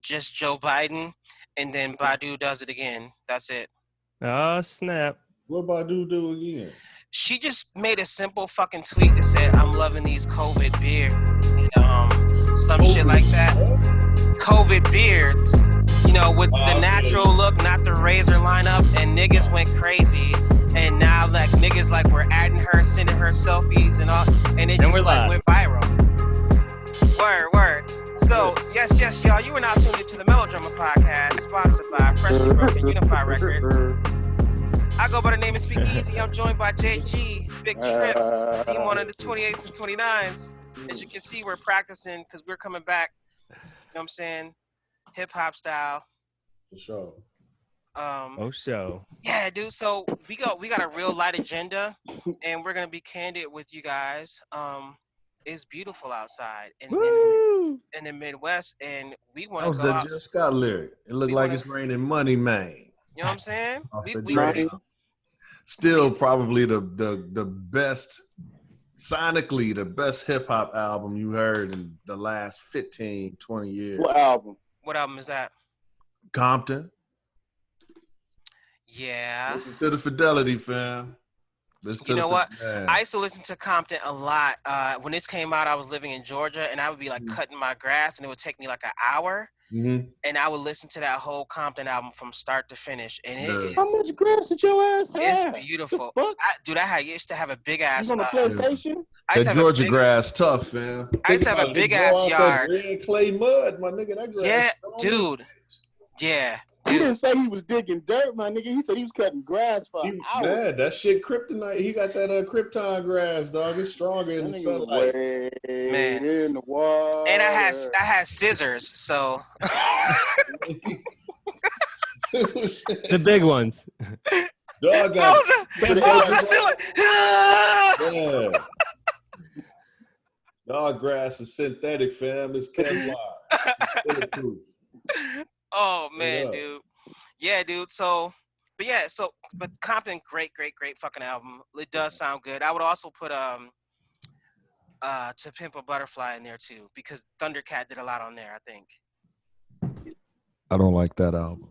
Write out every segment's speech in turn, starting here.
just Joe Biden, and then Badu does it again. That's it. Oh, snap. What Badu do again? She just made a simple fucking tweet that said, "I'm loving these COVID beards," some shit like that. COVID beards, with the natural look, not the razor lineup, and niggas went crazy. And now, like, niggas, like, we're adding her, sending her selfies and all, and it just, like, went viral. Word. So, yes, y'all, you are now tuned into the Melodrama Podcast, sponsored by Freshly Broken Unified Records. I go by the name of Speak Easy. I'm joined by JG, Big Trip, Team 1 of the 28s and 29s. As you can see, we're practicing because we're coming back, you know what I'm saying, hip-hop style. For sure. So. Yeah, dude. So we got a real light agenda, and we're gonna be candid with you guys. It's beautiful outside in the Midwest, and we want to go out. That Jill Scott lyric. It looked like it's raining money, man. You know what I'm saying? Still probably the best, sonically the best hip hop album you heard in the last 15, 20 years. What album? What album is that? Yeah. Listen to the Fidelity, fam. You know what? I used to listen to Compton a lot. When this came out, I was living in Georgia, and I would be like cutting my grass, and it would take me like an hour. Mm-hmm. And I would listen to that whole Compton album from start to finish. And how much grass did your ass have? It's beautiful. I used to have a big ass. You on a plantation? That Georgia grass tough, fam. I used to have a big ass yard. Red clay mud, my nigga. That grass. Yeah, dude. Yeah. He didn't say he was digging dirt, my nigga. He said he was cutting grass for hours. Man, that shit kryptonite. He got that Krypton grass, dog. It's stronger in the sunlight. Man. In the water. And I had scissors, so. The big ones. Dog got. Yeah. Dog grass is synthetic, fam. It's Kevlar. It's bulletproof. Oh man, dude. Yeah, dude. But Compton, great fucking album. It does sound good. I would also put To Pimp a Butterfly in there too, because Thundercat did a lot on there, I think. I don't like that album.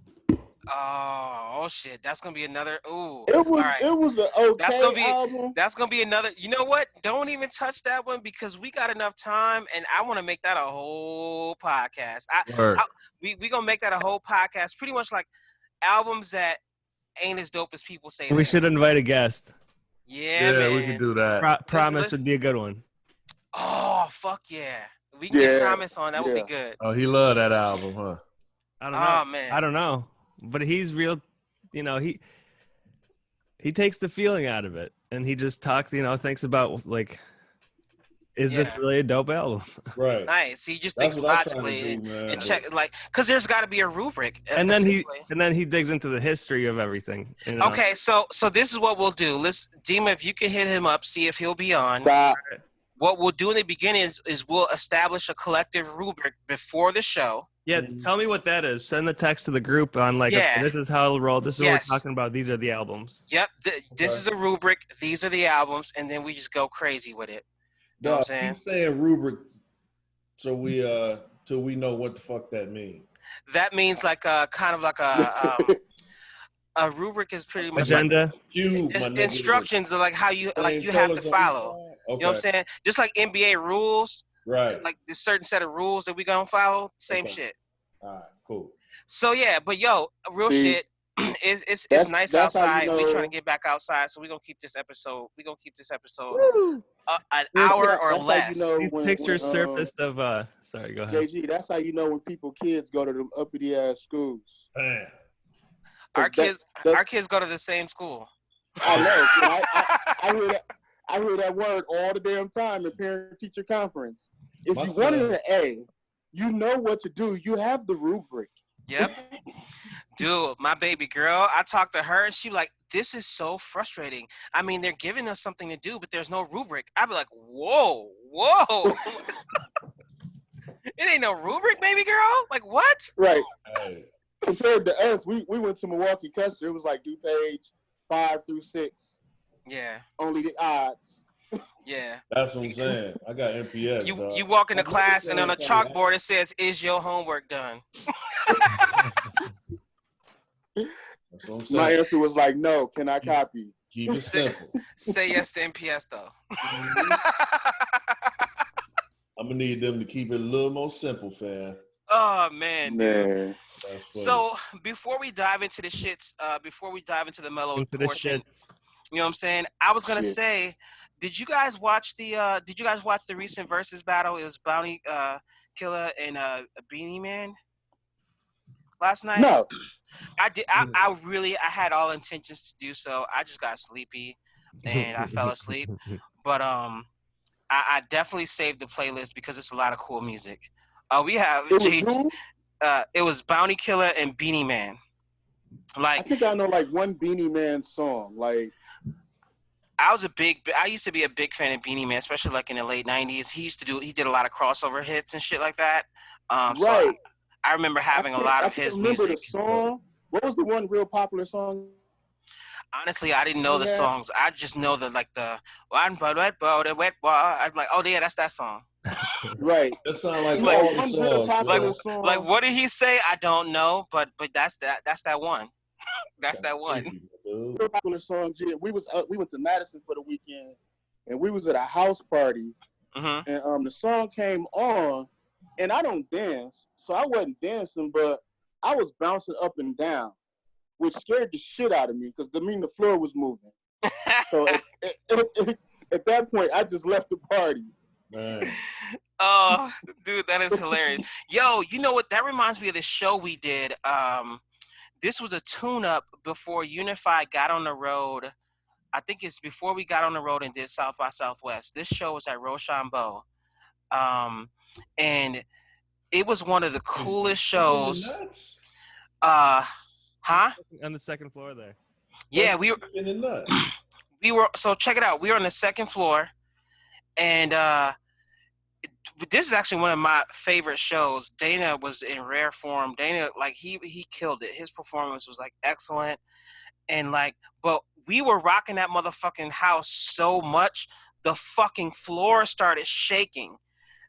Oh shit. That's gonna be another It was an okay album. That's gonna be another. You know what? Don't even touch that one because we got enough time, and I want to make that a whole podcast. We gonna make that a whole podcast. Pretty much like albums that ain't as dope as people say. We should invite a guest. Yeah, man. We can do that. Promise would be a good one. Oh fuck yeah! We can get Promise on. That would be good. Oh, he loved that album, huh? I don't know. Oh man, I don't know. But he's real, he takes the feeling out of it, and he just talks, thinks about, like, is this really a dope album? Right. Nice. He just thinks logically and check, like, because there's got to be a rubric. And then he digs into the history of everything. Okay, so this is what we'll do. Dima, if you can hit him up, see if he'll be on. What we'll do in the beginning is we'll establish a collective rubric before the show. Yeah, tell me what that is. Send the text to the group on okay, this is how it'll roll. This is what we're talking about. These are the albums. Yep, this is a rubric. These are the albums, and then we just go crazy with it. You know what I'm saying? Keep saying rubric, so we till we know what the fuck that means. That means like kind of like a rubric is pretty much agenda. Like instructions are like how you have to follow. Okay. You know what I'm saying? Just like NBA rules. Right. Like there's certain set of rules that we gonna follow. Same shit. All right, cool. So yeah, but real shit. It's nice outside. We're trying to get back outside, so we're gonna keep this episode. An hour or less. Picture surfaced of sorry, go ahead. JG, that's how you know when kids go to them uppity ass schools. Man. Our kids go to the same school. I know. I hear that word all the damn time in parent-teacher conference. If you wanted an A, you know what to do. You have the rubric. Yep. Dude, my baby girl, I talked to her, and she like, this is so frustrating. I mean, they're giving us something to do, but there's no rubric. I'd be like, whoa. It ain't no rubric, baby girl. Like, what? Right. Hey. Compared to us, we went to Milwaukee Custer. It was like do page 5 through 6. Yeah. Only the odds. Yeah. That's what I'm saying. I got MPS, dog. You walk into My class and on a brother said chalkboard it says, "Is your homework done?" That's what I'm My saying. answer was like, no. Can I copy? Keep it simple. Say yes to MPS though. I'm gonna need them to keep it a little more simple, fam. Oh man, dude. Man. That's funny. So before we dive into the shits, before we dive into the mellow Into the portion, shits. you know what I'm saying? I was gonna Shit. say, did you guys watch the recent versus battle? It was Bounty Killer and Beanie Man last night. No. I did. I had all intentions to do so. I just got sleepy and I fell asleep. But I definitely saved the playlist because it's a lot of cool music. We have It was who? it was Bounty Killer and Beanie Man. I Like think I know like one Beanie Man song. Like I used to be a big fan of Beanie Man, especially like in the late '90s. He did a lot of crossover hits and shit like that. right. So I remember having a lot of his remember music. the song. What was the one real popular song? Honestly, I didn't know the Yeah. songs. I just know the one wet boy, the wet boy. I'm like, oh yeah, that's that song. Right. That sound like Like, all the one real songs. popular man. song. Like what did he say? I don't know, but that's that one. That's that one. Thank you, dude. Real popular song. Gee, we went to Madison for the weekend, and we was at a house party, Hmm. and the song came on, and I don't dance, so I wasn't dancing, but I was bouncing up and down, which scared the shit out of me because the floor was moving. So at that point, I just left the party. Man. Oh, dude, that is hilarious. Yo, you know what? That reminds me of the show we did. This was a tune-up before Unified got on the road. I think it's before we got on the road and did South by Southwest. This show was at Rochambeau. And it was one of the coolest shows. Nuts. Huh? On the second floor there. Yeah, In the nuts. so check it out. We were on the second floor, and this is actually one of my favorite shows. Dana was in rare form. Dana, like he killed it. His performance was like excellent, and like, but we were rocking that motherfucking house so much, the fucking floor started shaking.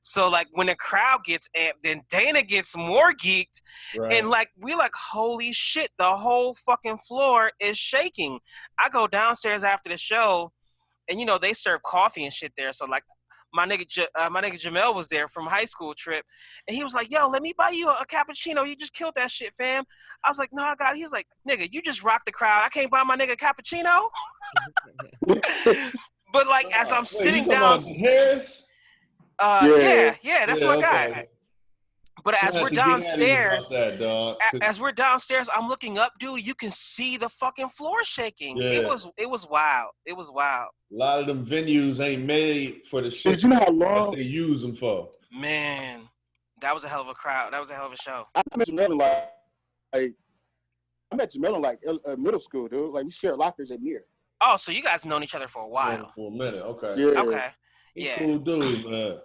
So like when the crowd gets amped, then Dana gets more geeked, Right. and like we like, holy shit, the whole fucking floor is shaking. I go downstairs after the show, and you know they serve coffee and shit there. So like my nigga Jamel was there from high school trip, and he was like, "Yo, let me buy you a cappuccino. You just killed that shit, fam." I was like, "No, I got it." He's like, "Nigga, you just rocked the crowd. I can't buy my nigga a cappuccino." But like as I'm sitting you down, talking about Harris? yeah, that's my guy. okay. But as You we're have to get at him downstairs, about that, dog. 'Cause- as we're downstairs, I'm looking up, dude. You can see the fucking floor shaking. Yeah. It was wild. It was wild. A lot of them venues ain't made for the shit Did you know how that long they use them for. Man, that was a hell of a crowd. That was a hell of a show. I met Jamel in like middle school, dude. Like we shared lockers at Near. Oh, so you guys known each other for a while. For a minute, okay. Yeah. Okay. He's Yeah. cool dude, man.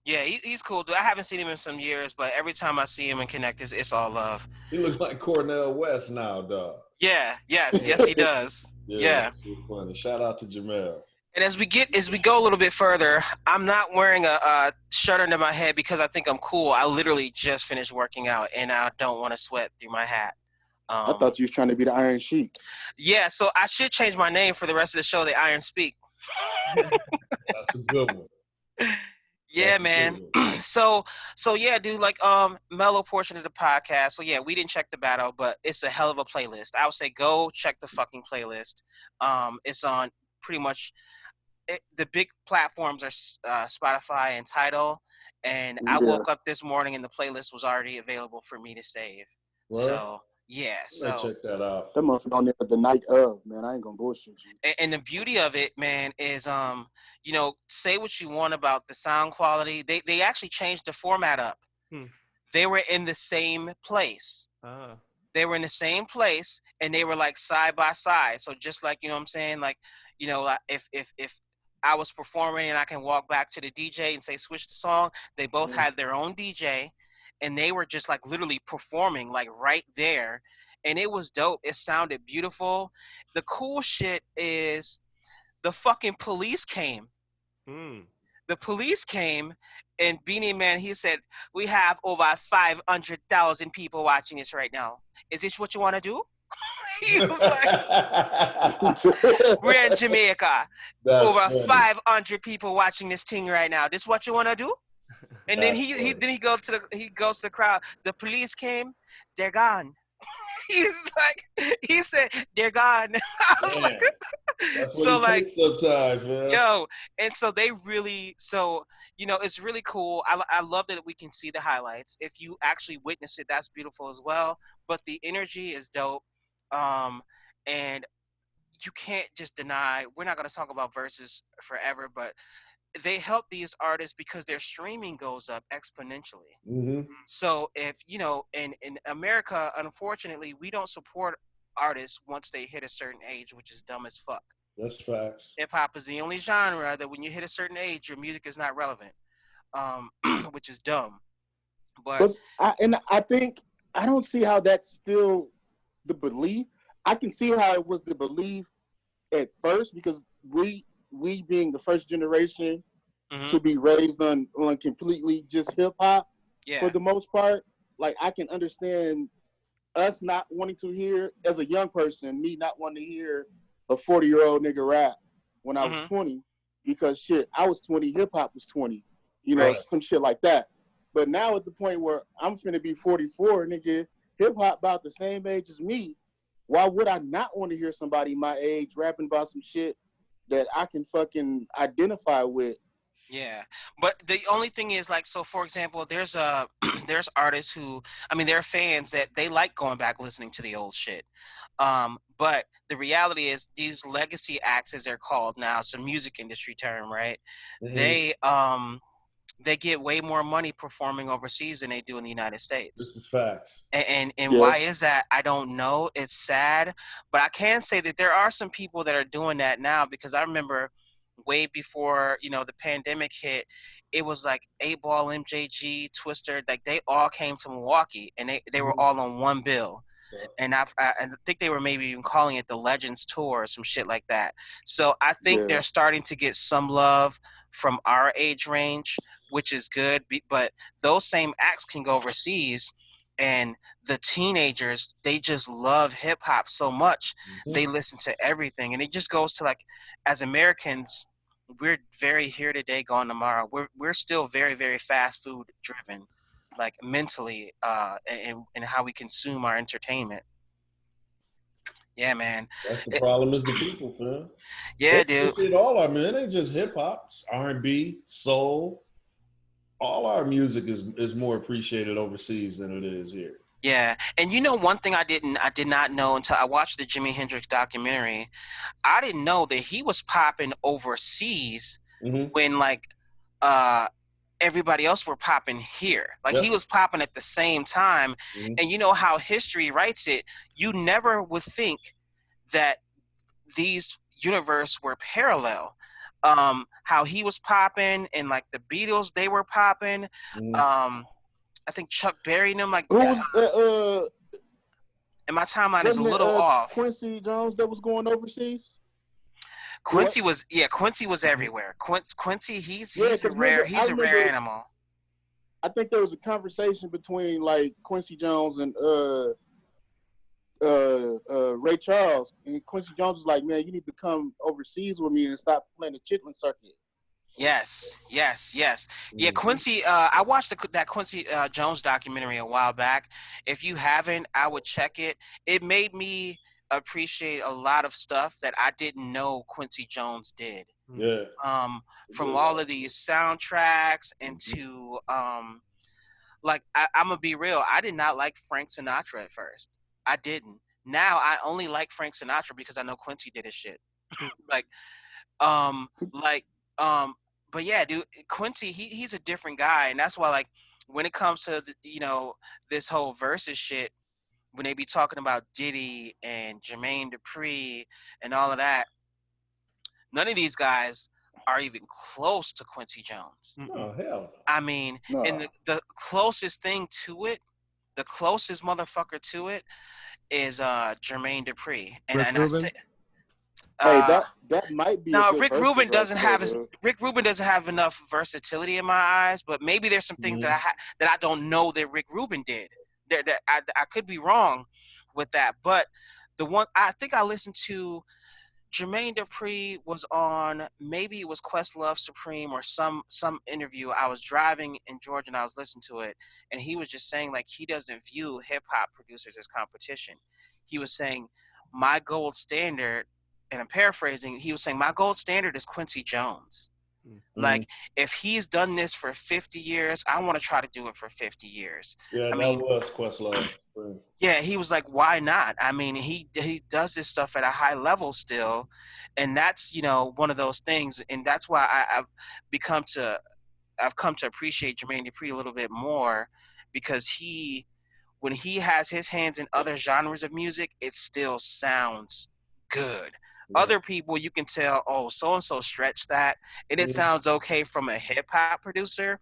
Yeah, he's cool, dude. I haven't seen him in some years, but every time I see him and connect, it's all love. He looks like Cornell West now, dog. Yeah, yes, he does. Yeah. It's funny. Shout out to Jamel. And as we go a little bit further, I'm not wearing a shirt under my head because I think I'm cool. I literally just finished working out, and I don't want to sweat through my hat. I thought you was trying to be the Iron Sheik. Yeah, so I should change my name for the rest of the show, the Iron Speak. That's a good one. Yeah, That's man. good. So yeah, dude, like mellow portion of the podcast. So yeah, we didn't check the battle, but it's a hell of a playlist. I would say go check the fucking playlist. It's on pretty much the big platforms are Spotify and Tidal. And I Yeah. woke up this morning and the playlist was already available for me to save. Right? So yeah, Let's so check that out. That motherfucker on there the night of, man. I ain't gonna bullshit you. and the beauty of it, man, is you know, say what you want about the sound quality. They actually changed the format up. They were in the same place. They were in the same place, and they were like side by side. So just like, you know what I'm saying, like, you know, like if I was performing and I can walk back to the DJ and say switch the song, they both had their own DJ, and they were just like literally performing like right there. And it was dope. It sounded beautiful. The cool shit is the fucking police came. The police came, and Beanie Man, he said, "We have over 500,000 people watching this right now. Is this what you want to do?" He was like, "We're in Jamaica. That's Over funny. 500 people watching this thing right now. This what you want to do?" And then he goes to the crowd. The police came. They're gone. He's like, he said, "They're gone." I was like, that's what so it like, takes sometimes, man. yo, and so they really, so it's really cool. I love that we can see the highlights. If you actually witness it, that's beautiful as well. But the energy is dope, and you can't just deny. We're not going to talk about verses forever, but they help these artists because their streaming goes up exponentially. Mm-hmm. So if in America, unfortunately, we don't support artists once they hit a certain age, which is dumb as fuck. That's facts. Hip hop is the only genre that when you hit a certain age, your music is not relevant, which is dumb. But I think I don't see how that's still the belief. I can see how it was the belief at first because we being the first generation to be raised on completely just hip hop for the most part. Like I can understand us not wanting to hear as a young person, me not wanting to hear a 40-year-old nigga rap when I was 20 because shit, I was 20, hip hop was 20, some shit like that. But now at the point where I'm finna be 44, nigga, hip hop about the same age as me. Why would I not want to hear somebody my age rapping about some shit that I can fucking identify with? Yeah, but the only thing is, like, so for example, there's there's artists who, I mean, there are fans that they like going back listening to the old shit. But the reality is, these legacy acts, as they're called now, it's a music industry term, right? They get way more money performing overseas than they do in the United States. This is facts. And why is that? I don't know. It's sad, but I can say that there are some people that are doing that now because I remember way before the pandemic hit, it was like 8 Ball, MJG, Twister, like they all came to Milwaukee and they were all on one bill. And I think they were maybe even calling it the Legends Tour or some shit like that. So I think they're starting to get some love from our age range, which is good. But those same acts can go overseas, and the teenagers, they just love hip hop so much. They listen to everything, and it just goes to, like, as Americans, we're very here today, gone tomorrow. We're still very, very fast food driven, like mentally, and how we consume our entertainment. Yeah, man. That's the problem is the people, fam. Yeah, dude. It all our man. It ain't just hip hop, R&B, soul. All our music is more appreciated overseas than it is here. Yeah, and one thing I did not know until I watched the Jimi Hendrix documentary. I didn't know that he was popping overseas when everybody else were popping here. Like he was popping at the same time. And you know how history writes it, you never would think that these universe were parallel. How he was popping and like the Beatles, they were popping. I think Chuck Berry and them, like, and my timeline is a little off. Quincy Jones that was going overseas. Quincy was everywhere. Quincy, he's a rare animal. I think there was a conversation between like Quincy Jones and Ray Charles, and Quincy Jones was like, "Man, you need to come overseas with me and stop playing the chitlin circuit." Yes. Yeah, Quincy. I watched that Quincy Jones documentary a while back. If you haven't, I would check it. It made me appreciate a lot of stuff that I didn't know Quincy Jones did. Yeah. From all of these soundtracks into like I'm gonna be real. I did not like Frank Sinatra at first. I didn't. Now I only like Frank Sinatra because I know Quincy did his shit. But yeah, dude, Quincy, he's a different guy, and that's why, like, when it comes to this whole versus shit, when they be talking about Diddy and Jermaine Dupri and all of that, none of these guys are even close to Quincy Jones. Oh, hell. I mean, and the closest thing to it, the closest motherfucker to it is Jermaine Dupri. And I say, Hey, Uh, that might be a now good Rick versus Rubin right doesn't there, have his dude. Rick Rubin doesn't have enough versatility in my eyes, but maybe there's some things Mhm. that I don't know that Rick Rubin did. That I could be wrong with that, but the one I think I listened to Jermaine Dupri was on, maybe it was Questlove Supreme or some interview. I was driving in Georgia and I was listening to it, and he was just saying like he doesn't view hip hop producers as competition. He was saying my gold standard, and I'm paraphrasing. He was saying my gold standard is Quincy Jones. Mhm. Like if he's done this for 50 years, I want to try to do it for 50 years. Yeah, I that mean, was Questlove. yeah, he was like, why not? I mean, he does this stuff at a high level still, and that's one of those things, and that's why become to I've come to appreciate Jermaine Dupri a little bit more, because when he has his hands in other genres of music, it still sounds good. Yeah. Other people, you can tell, oh, so and so stretched that, and it Mhm. sounds okay from a hip hop producer,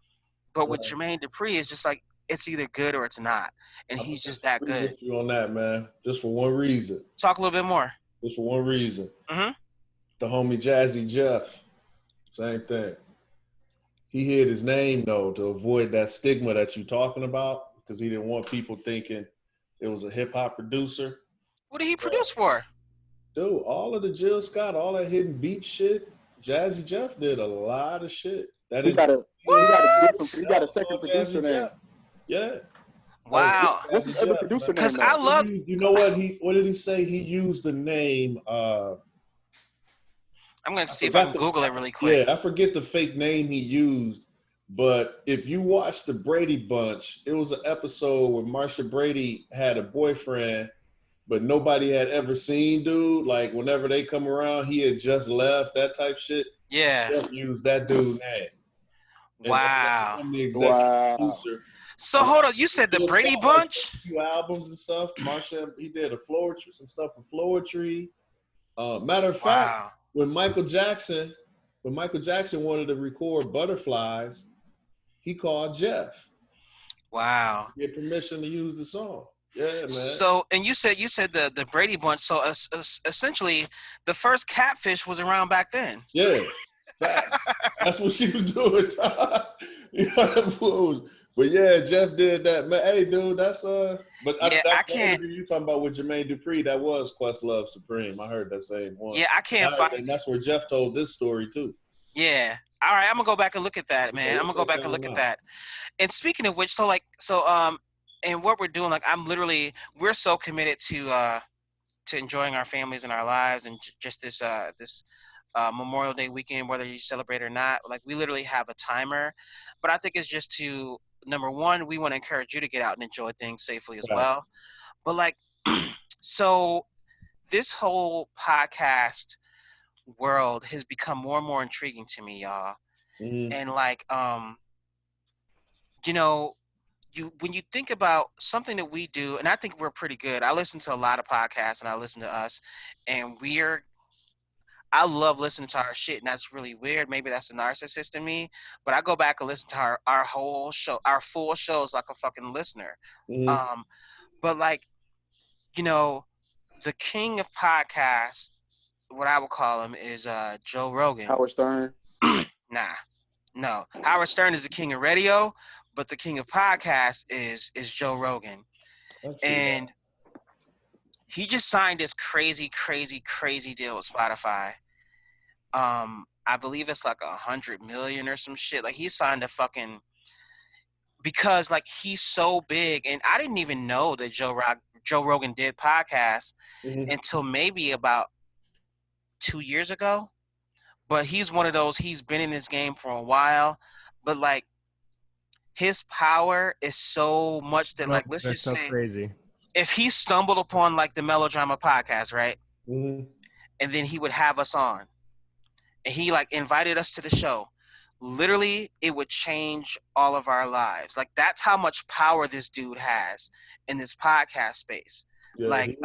but with Right. Jermaine Dupri, it's just like it's either good or it's not, and I'm he's gonna just that disagree good. with you on that, man. Just for one reason. Talk a little bit more. Just for one reason. Mm-hmm. The homie Jazzy Jeff, same thing. He hid his name though to avoid that stigma that you're talking about, because he didn't want people thinking it was a hip hop producer. What did he But produce for? dude, all of the Jill Scott, all that hidden beat shit, Jazzy Jeff did a lot of shit. That He got a included, What? he got a all second producer Jazzy name. Jeff. Yeah. Oh, Wow. What's his Jazzy other Jeff, producer man. Because name I though? He loved. used, you know what did he say? He used the name I'm going to I see if I forgot can Google it really quick. yeah, I forget the fake name he used, but if you watch the Brady Bunch, it was an episode where Marsha Brady had a boyfriend, but nobody had ever seen dude. Like whenever they come around, he had just left, that type shit. Yeah. Jeff used that dude name and ended up Wow. becoming the executive Wow. producer. So And hold on. You said the Jill Brady Scott like did Bunch? a few albums and stuff. Marsha, he did some stuff for Floetry. Matter of fact, Wow. when Michael Jackson wanted to record Butterflies, he called Jeff Wow. to get permission to use the song. Yeah, man. So, and you said the Brady Bunch. So, essentially, the first Catfish was around back then. Yeah, facts. That's what she was doing. You know, but yeah, Jeff did that. Man, hey, dude, that's But Yeah, I that the can't. interview you talking about with Jermaine Dupri, that was Questlove Supreme. I heard that same one. Yeah, I can't find. And that's where Jeff told this story too. Yeah. All right, I'm gonna go back and look at that, man. Yeah, I'm gonna go check back that and look one at out. that. And speaking of which, and what we're doing, like, we're so committed to enjoying our families and our lives, and just this Memorial Day weekend, whether you celebrate or not. Like, we literally have a timer, but I think it's just to number one, we want to encourage you to get out and enjoy things safely as Right. well. But like, so this whole podcast world has become more and more intriguing to me, y'all. Mhm. And like, you know, when you think about something that we do, and I think we're pretty good. I listen to a lot of podcasts, and I listen to us, and I love listening to our shit, and that's really weird. Maybe that's the narcissist in me, but I go back and listen to our whole show, our full shows, like a fucking listener. Mhm. But like, the king of podcasts, what I would call him, is Joe Rogan. Howard Stern. Nah, no. Howard Stern is the king of radio, but the king of podcasts is Joe Rogan. And he just signed this crazy, crazy, crazy deal with Spotify. I believe it's like 100 million or some shit. Like, he signed a fucking, because like he's so big, and I didn't even know that Joe Rogan did podcasts until maybe about 2 years ago. But he's one of those, he's been in this game for a while, but like his power is so much that, like, let's They're just so say, crazy. if he stumbled upon like the Melodrama podcast, right? Mhm. And then he would have us on, and he like invited us to the show. Literally, it would change all of our lives. Like, that's how much power this dude has in this podcast space. Yeah, Like,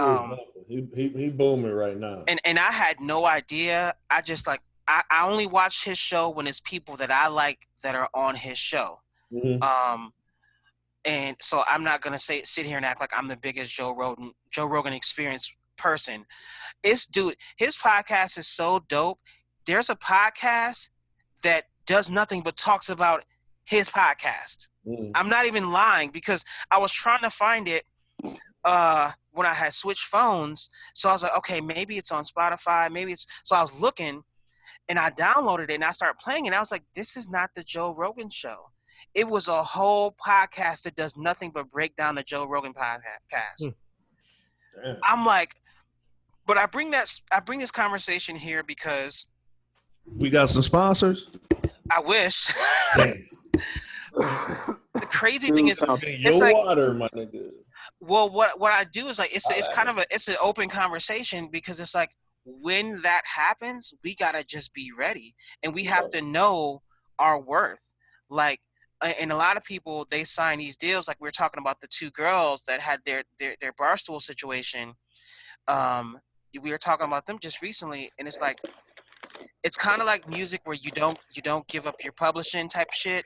he booming right now. and I had no idea. I just like, I only watch his show when it's people that I like that are on his show. Mhm. And so I'm not gonna sit here and act like I'm the biggest Joe Rogan experience person. Dude, his podcast is so dope. There's a podcast that does nothing but talks about his podcast. I'm not even lying, because I was trying to find it when I had switched phones. So I was like, okay, maybe it's on Spotify, maybe it's. So I was looking, and I downloaded it, and I started playing it. And I was like, this is not the Joe Rogan show. It was a whole podcast that does nothing but break down the Joe Rogan podcast. I'm like, but I bring this conversation here because we got some sponsors. I wish. The crazy thing is, it's like water, my nigga. Well, what I do is like it's kind of it's an open conversation, because it's like, when that happens, we gotta just be ready, and we have to know our worth. Like, and a lot of people, they sign these deals, like we were talking about the two girls that had their barstool situation. We were talking about them just recently, and it's like, it's kind of like music where you don't give up your publishing type shit.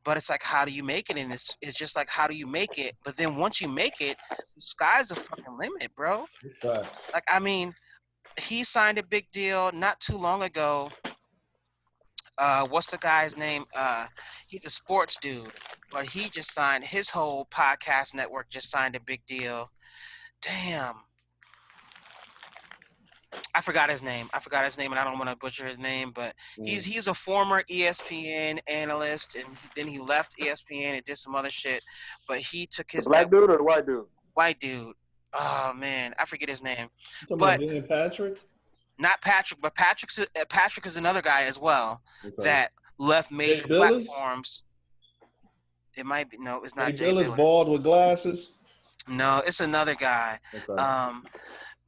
But it's like, how do you make it? And it's just like, how do you make it? But then once you make it, the sky's the fucking limit, bro. Like, I mean, he signed a big deal not too long ago. What's the guy's name? He's a sports dude, but he just signed, his whole podcast network just signed a big deal. Damn. I forgot his name, and I don't want to butcher his name, but he's a former ESPN analyst, and then he left ESPN and did some other shit. But he took his black dude or white dude? White dude. Oh man, I forget his name. But Patrick? Not Patrick, but Patrick is another guy as well that left major platforms. It might be it's not Jay Billis. Bald with glasses. No, it's another guy.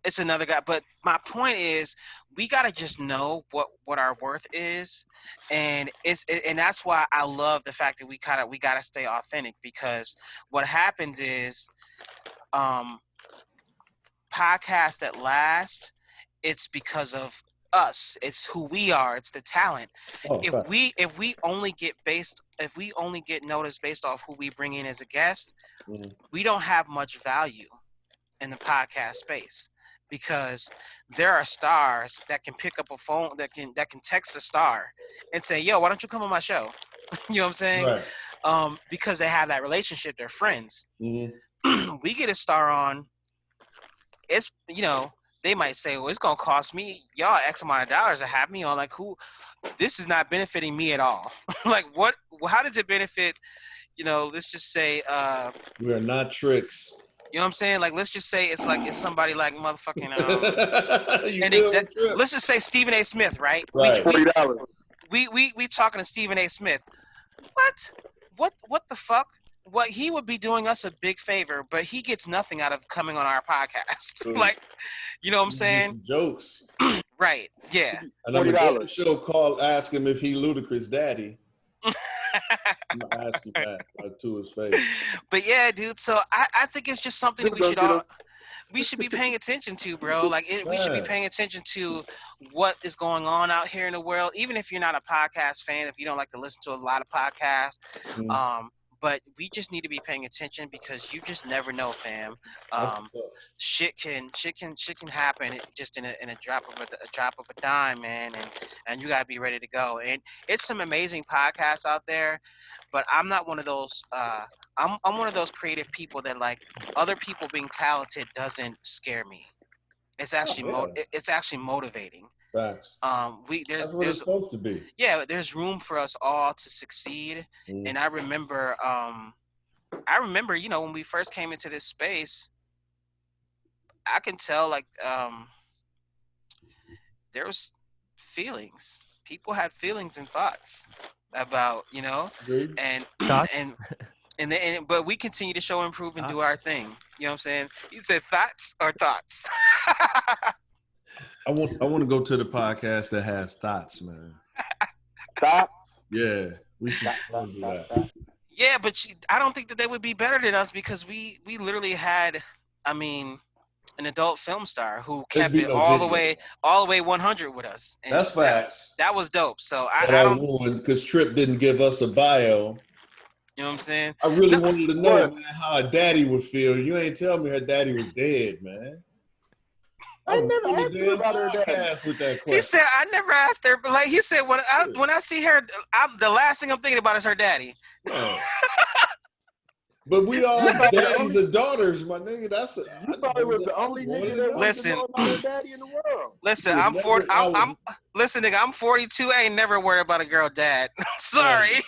It's another guy. But my point is, we gotta just know what our worth is, and and that's why I love the fact that we gotta stay authentic, because what happens is, podcasts that last, it's because of us. It's who we are. It's the talent. If we only get noticed based off who we bring in as a guest, we don't have much value in the podcast space, because there are stars that can pick up a phone, that can text a star and say, yo, why don't you come on my show? You know what I'm saying? Right. Because they have that relationship. They're friends. We get a star on, it's, they might say, well, it's going to cost me y'all X amount of dollars to have me on. Like, this is not benefiting me at all. Like, how does it benefit, let's just say. We are not tricks. You know what I'm saying? Like, let's just say it's somebody like motherfucking, let's just say Stephen A. Smith, right? $40. We talking to Stephen A. Smith. What the fuck? What, he would be doing us a big favor, but he gets nothing out of coming on our podcast. Like, you know what I'm saying? Some jokes. Right. Yeah. And I'm going to ask him if he Ludacris' daddy. I'm gonna ask him that, like, to his face. But yeah, dude. So I think it's just something that we should be paying attention to, bro. Like, we should be paying attention to what is going on out here in the world. Even if you're not a podcast fan, if you don't like to listen to a lot of podcasts, but we just need to be paying attention, because you just never know, fam. Shit can happen just in a drop of a dime, man, and you gotta be ready to go. And it's some amazing podcasts out there, but I'm not one of those. I'm one of those creative people that, like, other people being talented doesn't scare me. It's actually it's actually motivating. Facts. That's what it's supposed to be. Yeah, there's room for us all to succeed. And I remember, when we first came into this space, I can tell, like, there was feelings. People had feelings and thoughts about, and but we continue to show, improve, and do our thing. You know what I'm saying? You said thoughts or thoughts? I want to go to the podcast that has thoughts, man. Thoughts? Yeah, we should do that. Yeah, but I don't think that they would be better than us, because we literally had, an adult film star who kept it all the way 100 with us. And that's facts. That was dope. So I don't ruin, because Trip didn't give us a bio. You know what I'm saying? I really wanted to know, What? man, how her daddy would feel. You ain't tell me her daddy was dead, man. I I was never doing asked the you damn about her daddy. podcast with that He question. said, I never asked her, but like he said, when I see her, the last thing I'm thinking about is her daddy. Man. But we all You probably the daddies only. and daughters, my nigga. You probably was the only nigga that wanted to Listen. know about her daddy in the world. Listen, would I'm 40. never- I would- I'm listen, nigga. I'm 42. I ain't never worried about a girl dad. Sorry.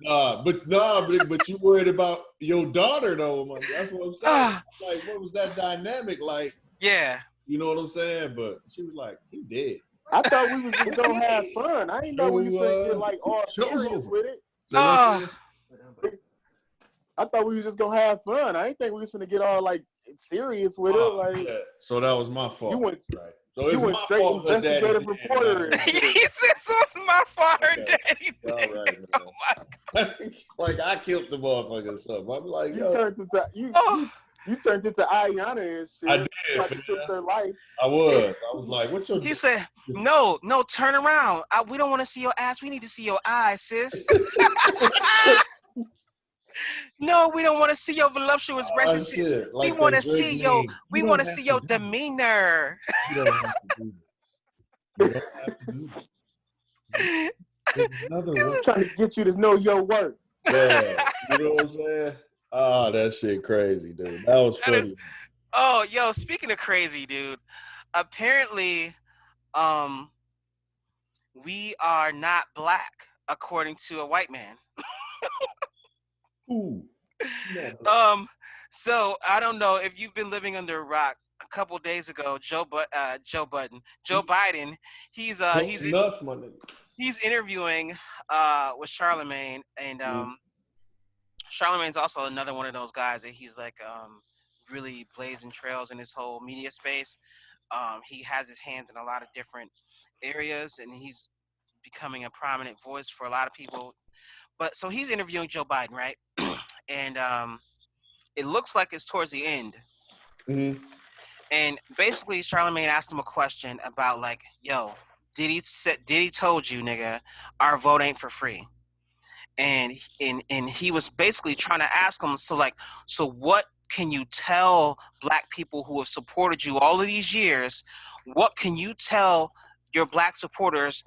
But you worried about your daughter though, man. That's what I'm saying. Like, what was that dynamic like? Yeah. You know what I'm saying? But she was like, he dead. I thought we was just gonna have fun. I didn't know we was gonna get like all show's serious over. with it. So what I'm I thought we was just gonna have fun. I didn't think we was gonna get all like serious with it. Like yeah. So that was my fault. you went, right. So it's you went my straight fault her daddy investigative dead, reporter. man. And He shit. said, "So it's my fault, her Okay. daddy." All right, man. Like I killed the motherfucker or something. I'm like, You yo, turned into you turned into Ayana and shit. I did, Tried to fam. fix their life. I was like, what's your He said, "No, turn around. We don't want to see your ass. We need to see your eyes, sis." No, we don't want to see your voluptuous breasts. shit. We Like want to that great see your. name. We You want to don't see have your do this. demeanor. You don't have to do this. You don't have to do this. There's another one. Trying to get you to know your worth. Yeah, you know what I'm saying? Oh, that shit crazy, dude. That was That funny. is- Oh, yo, speaking of crazy, dude. Apparently, we are not black, according to a white man. Ooh. Yeah. So I don't know if you've been living under a rock. A couple days ago, Joe Biden, he's enough, my nigga. he's interviewing with Charlemagne, and Charlemagne's also another one of those guys that he's like really blazing trails in this whole media space. He has his hands in a lot of different areas, and he's becoming a prominent voice for a lot of people. But so he's interviewing Joe Biden, right? And it looks like it's towards the end. Mm-hmm. And basically, Charlemagne asked him a question about like, "Yo, did he told you, nigga, our vote ain't for free?" And he was basically trying to ask him, so what can you tell black people who have supported you all of these years? What can you tell your black supporters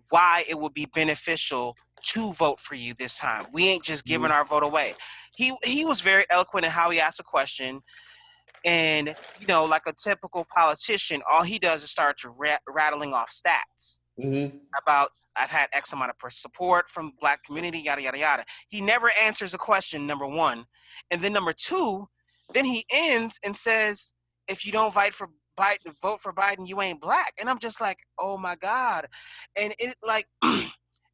why it would be beneficial to vote for you this time? We ain't just giving our vote away. He was very eloquent in how he asked the question. And, you know, like a typical politician, all he does is start to rattling off stats about I've had X amount of support from the black community, yada, yada, yada. He never answers the question, number one. And then number two, then he ends and says, if you don't vote for Biden, you ain't black. And I'm just like, oh my God. And it like,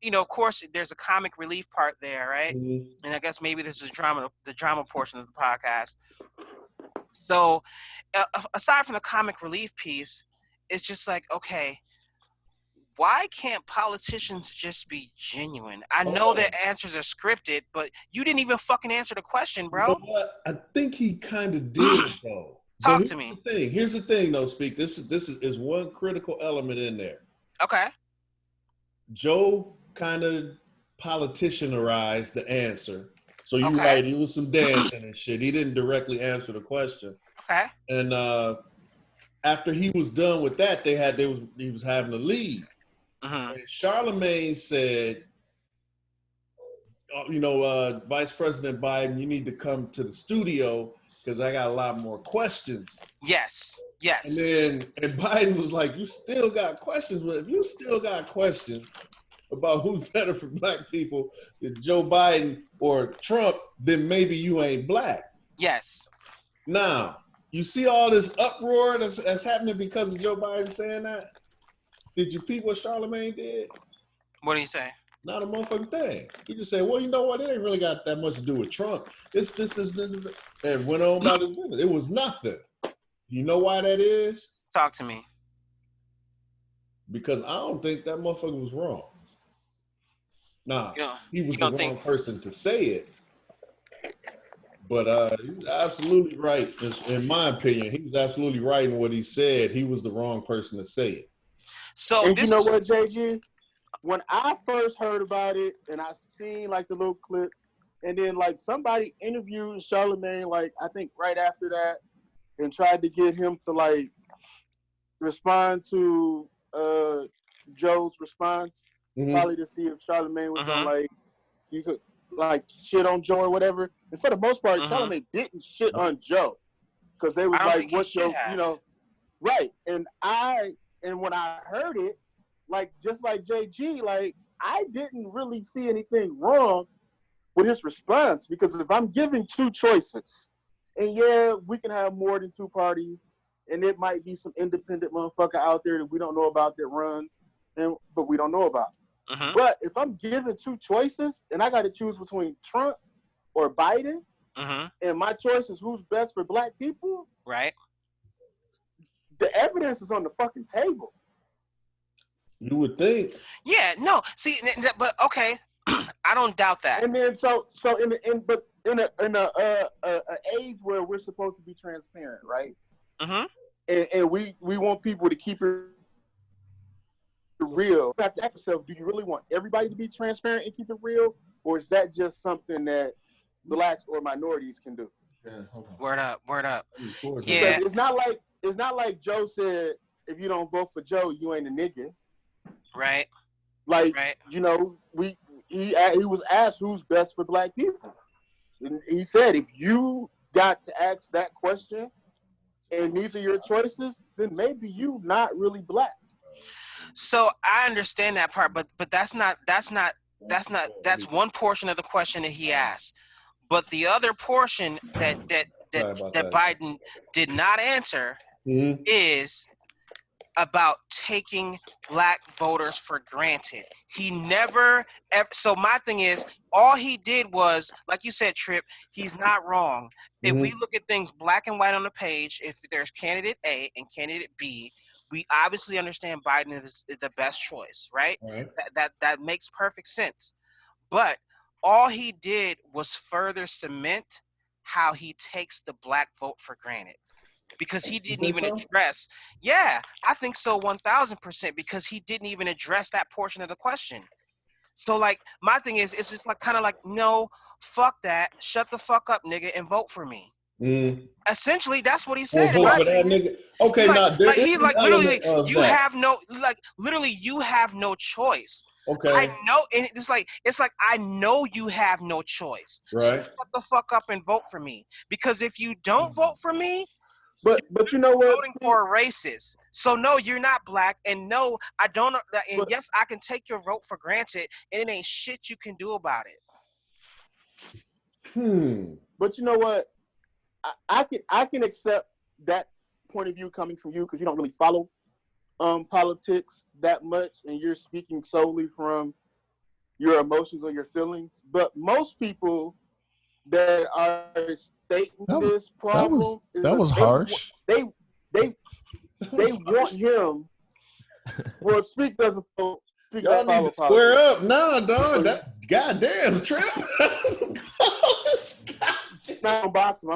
you know, of course, there's a comic relief part there, right? Mm-hmm. And I guess maybe this is the drama portion of the podcast. So aside from the comic relief piece, it's just like, okay, why can't politicians just be genuine? I know their answers are scripted, but you didn't even fucking answer the question, bro. You know what? I think he kind of did, though. Talk to me. Here's the thing, though, Speak. This is one critical element in there. Okay. Joe kind of politicianized the answer. So you're right, it was some dancing and shit. He didn't directly answer the question. Okay. And after he was done with that, he was having to leave. Mm-hmm. And Charlemagne said, Vice President Biden, you need to come to the studio because I got a lot more questions. Yes. And Biden was like, you still got questions? Well, if you still got questions about who's better for black people, Joe Biden or Trump, then maybe you ain't black. Yes. Now, you see all this uproar that's happening because of Joe Biden saying that? Did you peep what Charlemagne did? What do you say? Not a motherfucking thing. He just said, well, you know what? It ain't really got that much to do with Trump. This is, and went on about his business. It was nothing. You know why that is? Talk to me. Because I don't think that motherfucker was wrong. Nah, he was the wrong person to say it. But he was absolutely right. In my opinion, he was absolutely right in what he said. He was the wrong person to say it. So and you know what, JG? When I first heard about it and I seen like the little clip, And then like somebody interviewed Charlemagne like I think right after that and tried to get him to like respond to Joe's response, Mm-hmm. probably to see if Charlemagne was gonna Mm-hmm. like you could like shit on Joe or whatever. And for the most part, Mm-hmm. Charlemagne didn't shit on Joe because they I was don't like, think he "What's should your have. right?" And when I heard it, like just like JG, like I didn't really see anything wrong with his response because if I'm giving two choices, and yeah, we can have more than two parties, and it might be some independent motherfucker out there that we don't know about that runs, and but we don't know about. Mm-hmm. But if I'm given two choices and I got to choose between Trump or Biden, Mm-hmm. and my choice is who's best for black people, Right. the evidence is on the fucking table. You would think. Yeah. No. See, but okay. I don't doubt that. And then so in a age where we're supposed to be transparent, right? Mm-hmm. And we want people to keep it real. You have to ask yourself, do you really want everybody to be transparent and keep it real, or is that just something that blacks or minorities can do? Yeah, hold on. Word up. Word up. Because Yeah. it's not like Joe said, if you don't vote for Joe, you ain't a nigga. Right. Like Right. you know, he was asked who's best for black people, and he said if you got to ask that question and these are your choices, then maybe you not really black. So I understand that part, but that's one portion of the question that he asked. But the other portion Sorry about that that. Biden did not answer Mm-hmm. is about taking black voters for granted. He never ever. So my thing is, all he did was, like you said, Trip. He's not wrong. If we Mm-hmm. look at things black and white on the page, if there's candidate A and candidate B, we obviously understand Biden is the best choice, right? All right. That makes perfect sense. But all he did was further cement how he takes the black vote for granted because he You didn't think even so? address. Yeah, I think so, 1,000%, because he didn't even address that portion of the question. So like my thing is, it's just like kind of like no, fuck that, shut the fuck up, nigga, and vote for me. Mm. Essentially, that's what he Or said, in vote my for that opinion. nigga. Okay, Like, now there like is he an like element literally, of you that. have no like literally you have no choice. I Okay. know, and it's like I know you have no choice. So Right. shut the fuck up and vote for me. Because if you don't vote for me, But you know what? voting for a racist. So no, you're not black, and no, I don't. And But yes, I can take your vote for granted, and it ain't shit you can do about it. but you know what? I can accept that point of view coming from you because you don't really follow politics that much, and you're speaking solely from your emotions or your feelings. But most people that are stating this problem is that that was harsh. they That they was want harsh. him. Well, speak Y'all doesn't need follow to square politics. up. Nah, dog. So That goddamn Trip. I'm not gonna box him.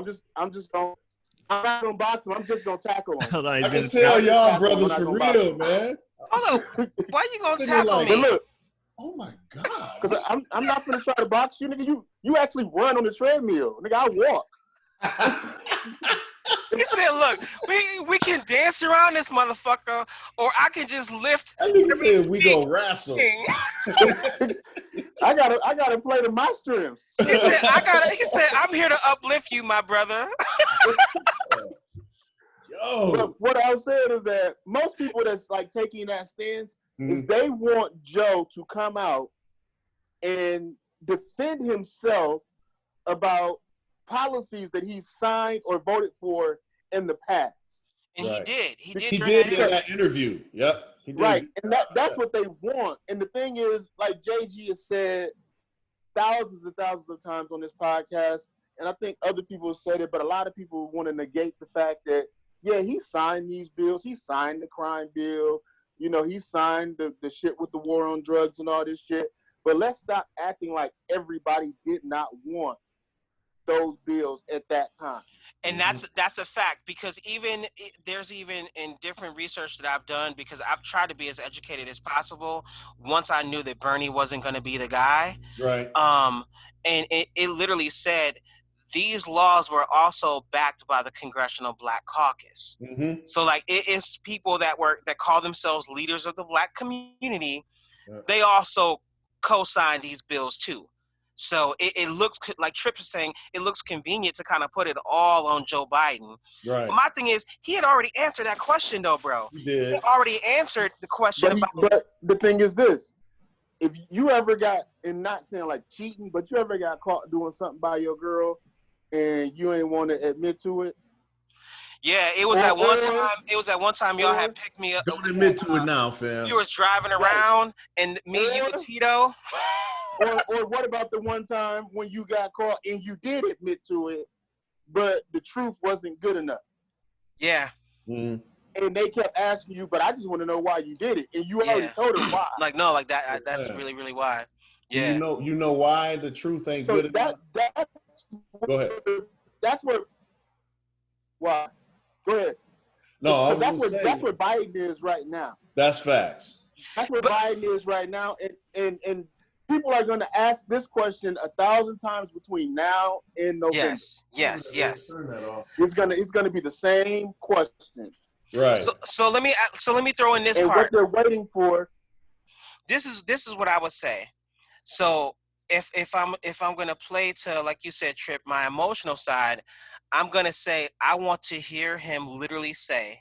I'm not gonna box him. I'm just gonna tackle him. Hold on, he's I can gonna tell I'll just y'all tackle him. I'm brothers not for gonna box real, him. man. Hold on, why you gonna Sitting there tackle like- But me? look, Oh my god. because I'm not gonna try to box you, nigga. You actually run on the treadmill, nigga. I walk. He said, "Look, we can dance around this motherfucker, or I can just lift That nigga every said we gonna wrestle. thing." I gotta play to my strengths. He said, He said, "I'm here to uplift you, my brother." Yo. But what I was saying is that most people that's like taking that stance is they want Joe to come out and defend himself about policies that he signed or voted for in the past. And Right. he did He during did that in interview. that interview. Yep. He did. Right. And that's what they want. And the thing is, like JG has said thousands and thousands of times on this podcast, and I think other people have said it, but a lot of people want to negate the fact that, yeah, he signed these bills. He signed the crime bill. You know, he signed the shit with the war on drugs and all this shit. But let's stop acting like everybody did not want those bills at that time. And that's a fact, because there's even in different research that I've done, because I've tried to be as educated as possible once I knew that Bernie wasn't going to be the guy. Right. and it literally said these laws were also backed by the Congressional Black Caucus. Mm-hmm. So like it is people that call themselves leaders of the Black community. Yeah. They also co-signed these bills too. So it looks like Tripp is saying, it looks convenient to kind of put it all on Joe Biden. Right. But my thing is, he had already answered that question though, bro. He did. He already answered the question But the thing is this: if you ever got, and not saying like cheating, but you ever got caught doing something by your girl, and you ain't want to admit to it. Yeah, it was at one time. It was at one time y'all had picked me up. Don't admit to it now, fam. You was driving around, and me, you, and Tito. Or what about the one time when you got caught and you did admit to it, but the truth wasn't good enough? Yeah. Mm. And they kept asking you, but I just want to know why you did it, and you already told them why. Like no, like that. That's really, really why. Yeah. You know why the truth ain't good enough. Go ahead. That's what. Why? Go ahead. No, that's what Biden is right now. That's facts. That's what Biden is right now, and people are going to ask this question 1,000 times between now and November. Yes. It's gonna be the same question. Right. So let me throw in this and part. What they're waiting for. This is what I would say. So if I'm gonna play to, like you said, Tripp, my emotional side, I'm gonna say I want to hear him literally say,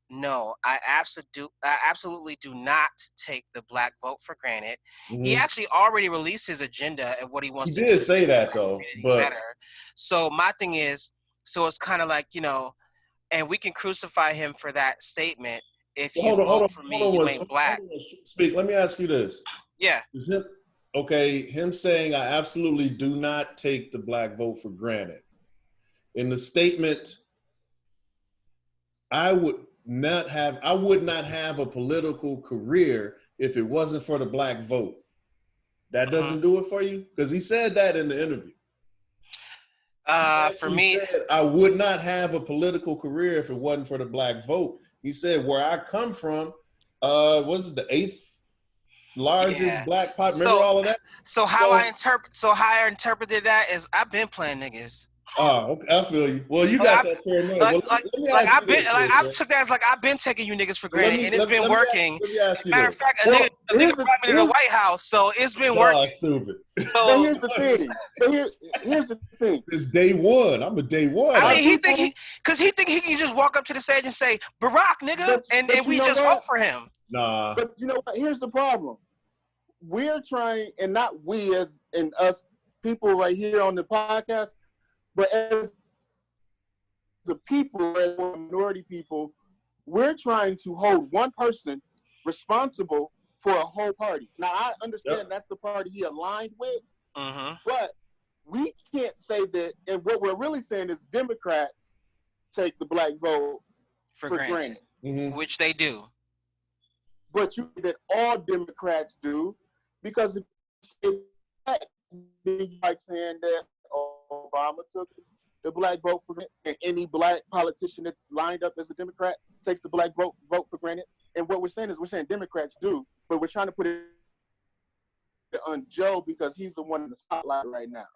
no, I absolutely do not take the Black vote for granted. Mm-hmm. He actually already released his agenda and what he wants to do. He did say that though, but better. So my thing is, so it's kind of like, and we can crucify him for that statement. If you vote for me, you ain't Black. Speak. Let me ask you this. Yeah. Is him saying I absolutely do not take the Black vote for granted? In the statement, I would not have a political career if it wasn't for the Black vote. That doesn't do it for you? Because he said that in the interview. For me, said, I would not have a political career if it wasn't for the Black vote. He said, where I come from, was it the 8th largest Black pop? Remember all of that? So how I interpreted that is I've been playing niggas. Oh, okay, I feel you. Well, you got that paranoia. I took that as like I've been taking you niggas for granted, and it's been working. Matter of fact, a nigga brought me to the White House, so it's been working. Stupid. So here's the thing. Here's the thing. It's day one. I'm a day one. I mean, he think he can just walk up to the stage and say Barack, nigga, and we just vote for him. Nah. But you know what? Here's the problem. We're trying, and not we as in us people right here on the podcast, but as the people, as minority people, we're trying to hold one person responsible for a whole party. Now, I understand that's the party he aligned with, but we can't say that. And what we're really saying is Democrats take the Black vote for granted. Which they do. But that all Democrats do, because it's like saying that Obama took the Black vote for granted, and any Black politician that's lined up as a Democrat takes the Black vote for granted. And what we're saying Democrats do, but we're trying to put it on Joe because he's the one in the spotlight right now.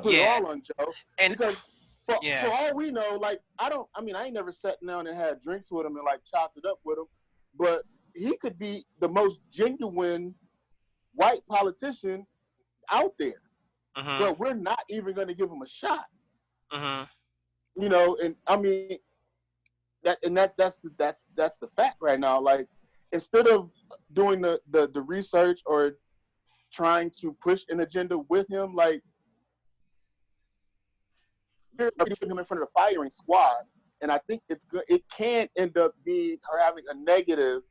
Put it all on Joe. And because for all we know, like I ain't never sat down and had drinks with him and like chopped it up with him, but he could be the most genuine white politician out there. But we're not even going to give him a shot. And I mean that's the fact right now. Like instead of doing the research or trying to push an agenda with him, like you're putting him in front of the firing squad, and I think it's good. It can end up being or having a negative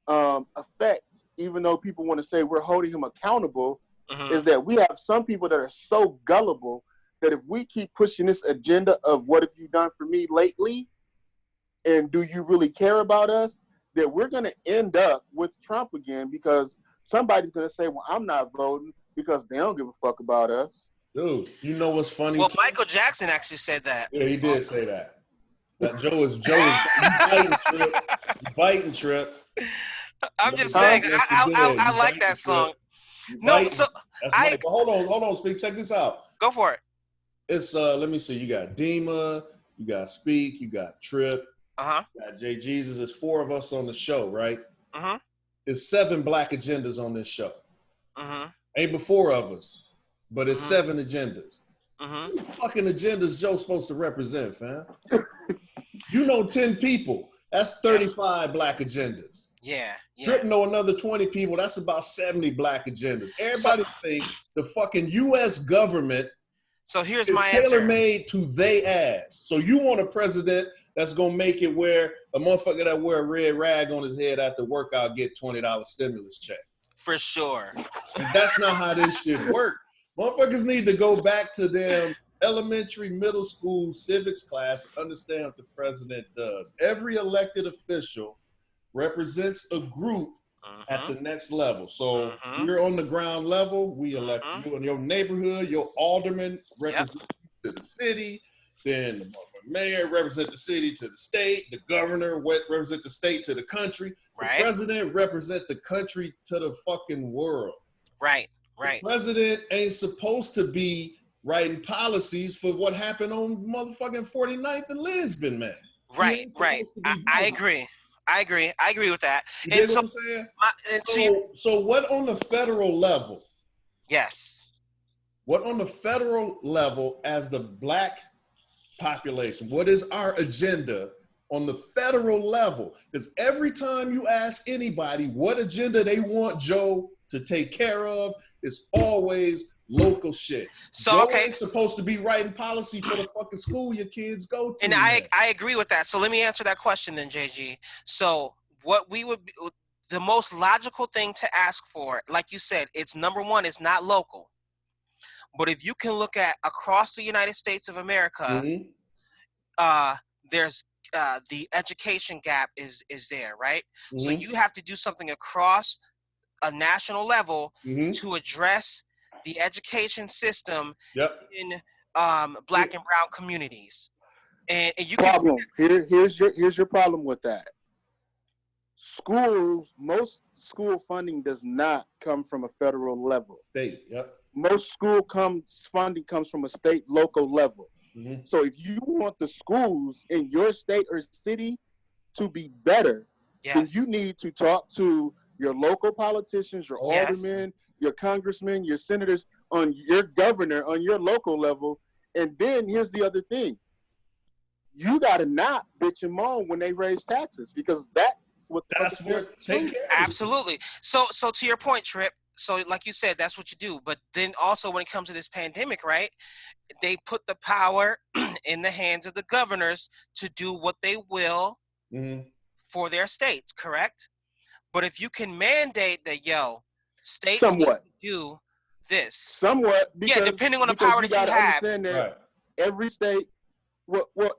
effect, even though people want to say we're holding him accountable. Is that we have some people that are so gullible that if we keep pushing this agenda of what have you done for me lately, and do you really care about us, that we're going to end up with Trump again because somebody's going to say, well, I'm not voting because they don't give a fuck about us. Dude, you know what's funny? Well, Michael Jackson actually said that. Yeah, he did say that. That Joe is biting Trip. I'm just saying, I like that song. No, Right? so That's I right. But hold on, Speak. Check this out. go for it. It's let me see. You got Dima, you got Speak, you got Trip, Uh-huh. you got Jay Jesus. There's 4 of us on the show, right? Uh-huh. There's 7 black agendas on this show. Uh-huh. Ain't but 4 of us, but it's Mhm. 7 agendas. Uh-huh. What fucking agendas Joe supposed to represent, fam? You know 10 people. That's 35 black agendas. Yeah. Trip know another 20 people. That's about 70 black agendas. So, Everybody think the fucking U.S. government so here's is my answer. tailor-made to they ass. So you want a president that's gonna make it where a motherfucker that wear a red rag on his head after workout get $20 stimulus check. For sure. And that's not how this shit work. Motherfuckers need to go back to them elementary, middle school civics class and understand what the president does. Every elected official represents a group at the next level. So you're on the ground level, we elect you in your neighborhood, your alderman represents you to the city, then the mayor represent the city to the state, the governor represent the state to the country, the president represent the country to the fucking world. Right. The president ain't supposed to be writing policies for what happened on motherfucking 49th and Lisbon, man. Right. I agree. I agree with that. You dig what I'm saying? So what on the federal level? Yes. What on the federal level as the black population? What is our agenda on the federal level? Because every time you ask anybody what agenda they want Joe to take care of, it's always local shit. So Joe ain't supposed to be writing policy for the fucking school your kids go to. And I agree with that. So let me answer that question then, JG. So what we would be, the most logical thing to ask for, like you said, it's number one, it's not local. But if you can look at across the United States of America, there's the education gap is there, right? So you have to do something across a national level to address the education system in black and brown communities. And you problem. Here's your problem with that. Most school funding does not come from a federal level. State, Most funding comes from a state, local level. So if you want the schools in your state or city to be better, then you need to talk to your local politicians, your aldermen, your congressmen, your senators, on your governor, on your local level. And then here's the other thing. You got to not bitch and moan when they raise taxes, because that's what take care. Absolutely. So to your point, Trip, so like you said, that's what you do. But then also when it comes to this pandemic, right, they put the power in the hands of the governors to do what they will for their states, correct? But if you can mandate that, states somewhat need to do this. Somewhat. Because, depending on the power that you have. That every state,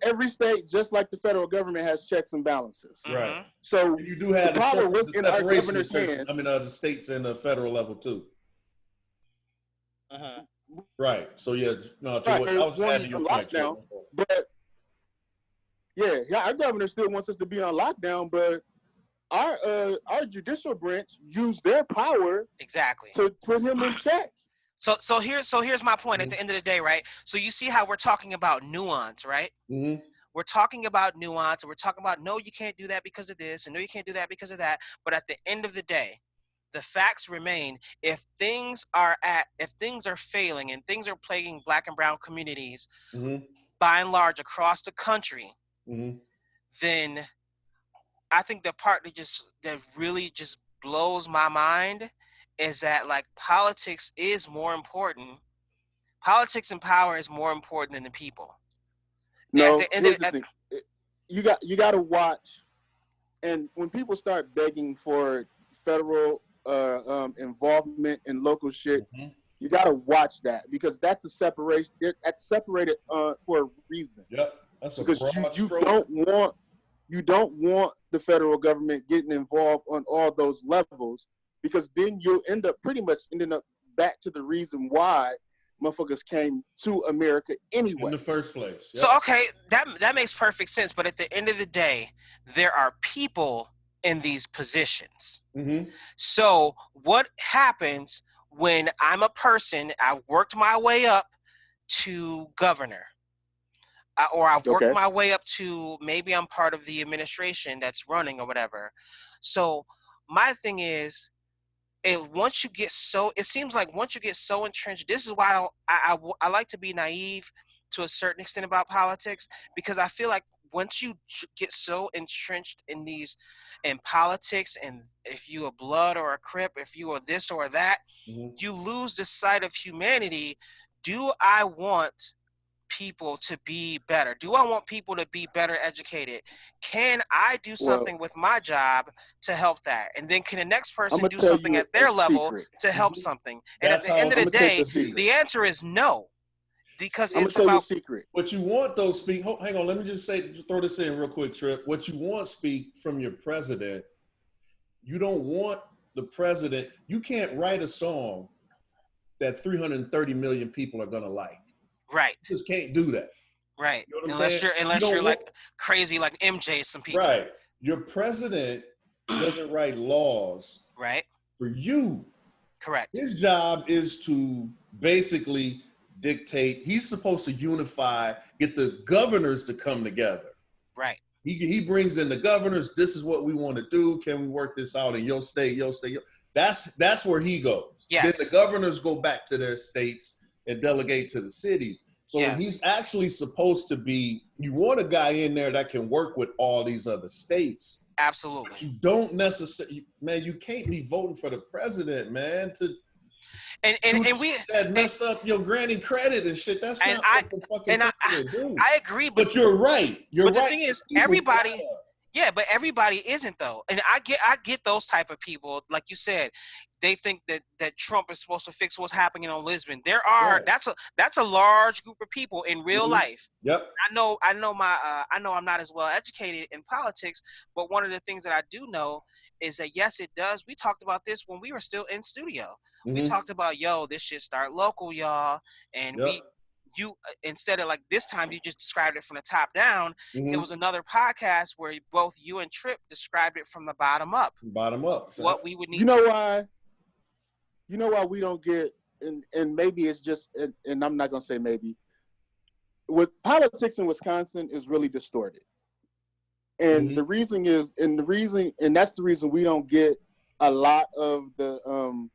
every state, just like the federal government, has checks and balances. Right. So you do have the separation of churches, hands. the states and the federal level too. Right. So I was adding your point. Lockdown, but our governor still wants us to be on lockdown, but our judicial branch used their power to put him in check. So here's my point at the end of the day, right? So you see how we're talking about nuance, right? We're talking about nuance, and we're talking about, no, you can't do that because of this, and no, you can't do that because of that. But at the end of the day, the facts remain. If things are failing and things are plaguing black and brown communities, by and large across the country, then I think the part that really just blows my mind is that, like, politics is more important. Politics and power is more important than the people. No, you got to watch, and when people start begging for federal involvement in local shit, you got to watch that, because that's a separation. That's separated for a reason. Yep, that's a because broad stroke. You don't want the federal government getting involved on all those levels, because then you'll end up back to the reason why motherfuckers came to America anyway. In the first place. Yep. So, okay, that makes perfect sense. But at the end of the day, there are people in these positions. So what happens when I'm a person, I've worked my way up to governor, or I've worked my way up to maybe I'm part of the administration that's running or whatever. So my thing is, once you get so, it seems like once you get so entrenched, this is why I like to be naive to a certain extent about politics, because I feel like once you get so entrenched in politics, and if you a blood or a crip, if you are this or that, you lose the sight of humanity. Do I want people to be better? Do I want people to be better educated? Can I do something with my job to help that? And then can the next person do something at their level to help something? And at the end of the day, the answer is no, because it's about secret. What you want, though, Speak. Hang on, let me just throw this in real quick, Trip. What you want, Speak, from your president, you don't want the president. You can't write a song that 330 million people are gonna like. Right. You just can't do that. Right. You know unless you're like crazy like MJ, some people. Right. Your president doesn't write laws. Right. For you. Correct. His job is to basically dictate. He's supposed to unify, get the governors to come together. Right. He brings in the governors. This is what we want to do. Can we work this out in your state? That's where he goes. Yes. Then the governors go back to their states and delegate to the cities. So he's actually supposed to be, you want a guy in there that can work with all these other states. Absolutely. But you don't necessarily, man, you can't be voting for the president, man, and we that messed up your granny credit and shit. That's not what the fucking president do. I agree, but you're right. But the thing is, everybody, but everybody isn't though. And I get those type of people, like you said. They think that Trump is supposed to fix what's happening on Lisbon. That's a large group of people in real life. Yep. I know I'm not as well educated in politics, but one of the things that I do know is that yes, it does. We talked about this when we were still in studio. We talked about, this shit start local, y'all, and instead of like this time you just described it from the top down. It was another podcast where both you and Trip described it from the bottom up. So what we would need. You know why we don't get, and maybe it's just, and I'm not gonna say maybe, with politics in Wisconsin is really distorted, and the reason is, and that's the reason we don't get a lot of the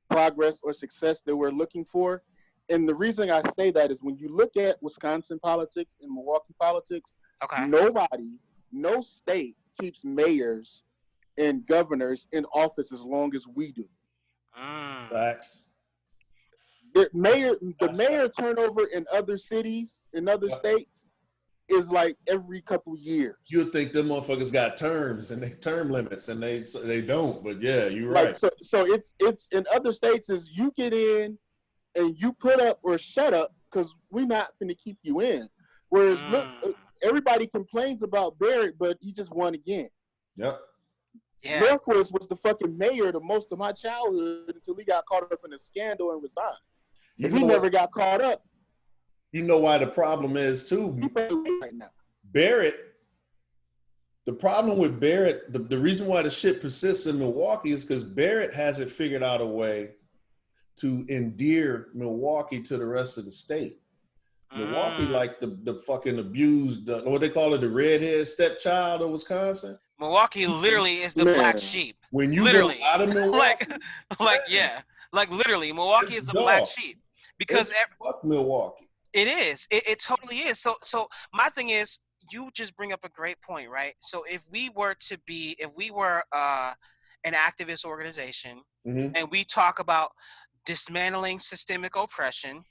progress or success that we're looking for. And the reason I say that is when you look at Wisconsin politics and Milwaukee politics, no state keeps mayors and governors in office as long as we do. Facts. The mayor turnover in other cities, in other states, is like every couple years. You'd think them motherfuckers got terms and they term limits, and they don't. But yeah, you're right. So it's in other states is you get in and you put up or shut up because we're not going to keep you in. Whereas look, everybody complains about Barrett, but he just won again. Yep. Yeah. Norquist was the fucking mayor to most of my childhood until he got caught up in a scandal and resigned. If he never got caught up. You know why the problem is too? Right now. Barrett, the problem with Barrett, the reason why the shit persists in Milwaukee is because Barrett hasn't figured out a way to endear Milwaukee to the rest of the state. Milwaukee, like the fucking abused, what they call it, the redhead stepchild of Wisconsin. Milwaukee literally is the black sheep. When you go out of Milwaukee, literally, Milwaukee is the black sheep because fuck Milwaukee. It is. It totally is. So my thing is, you just bring up a great point, right? So if we were an activist organization and we talk about dismantling systemic oppression,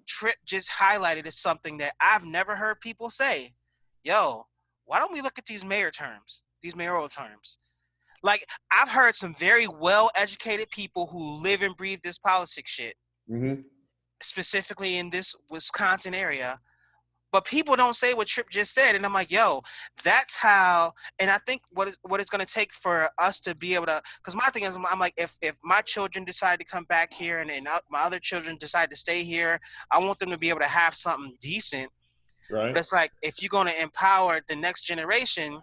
Trip just highlighted as something that I've never heard people say. Yo, why don't we look at these mayoral terms? Like, I've heard some very well-educated people who live and breathe this politics shit, specifically in this Wisconsin area, but people don't say what Trip just said. And I'm like, yo, that's how, and I think what it's going to take for us to be able to, because my thing is, I'm like, if my children decide to come back here and my other children decide to stay here, I want them to be able to have something decent. Right. But it's like, if you're going to empower the next generation,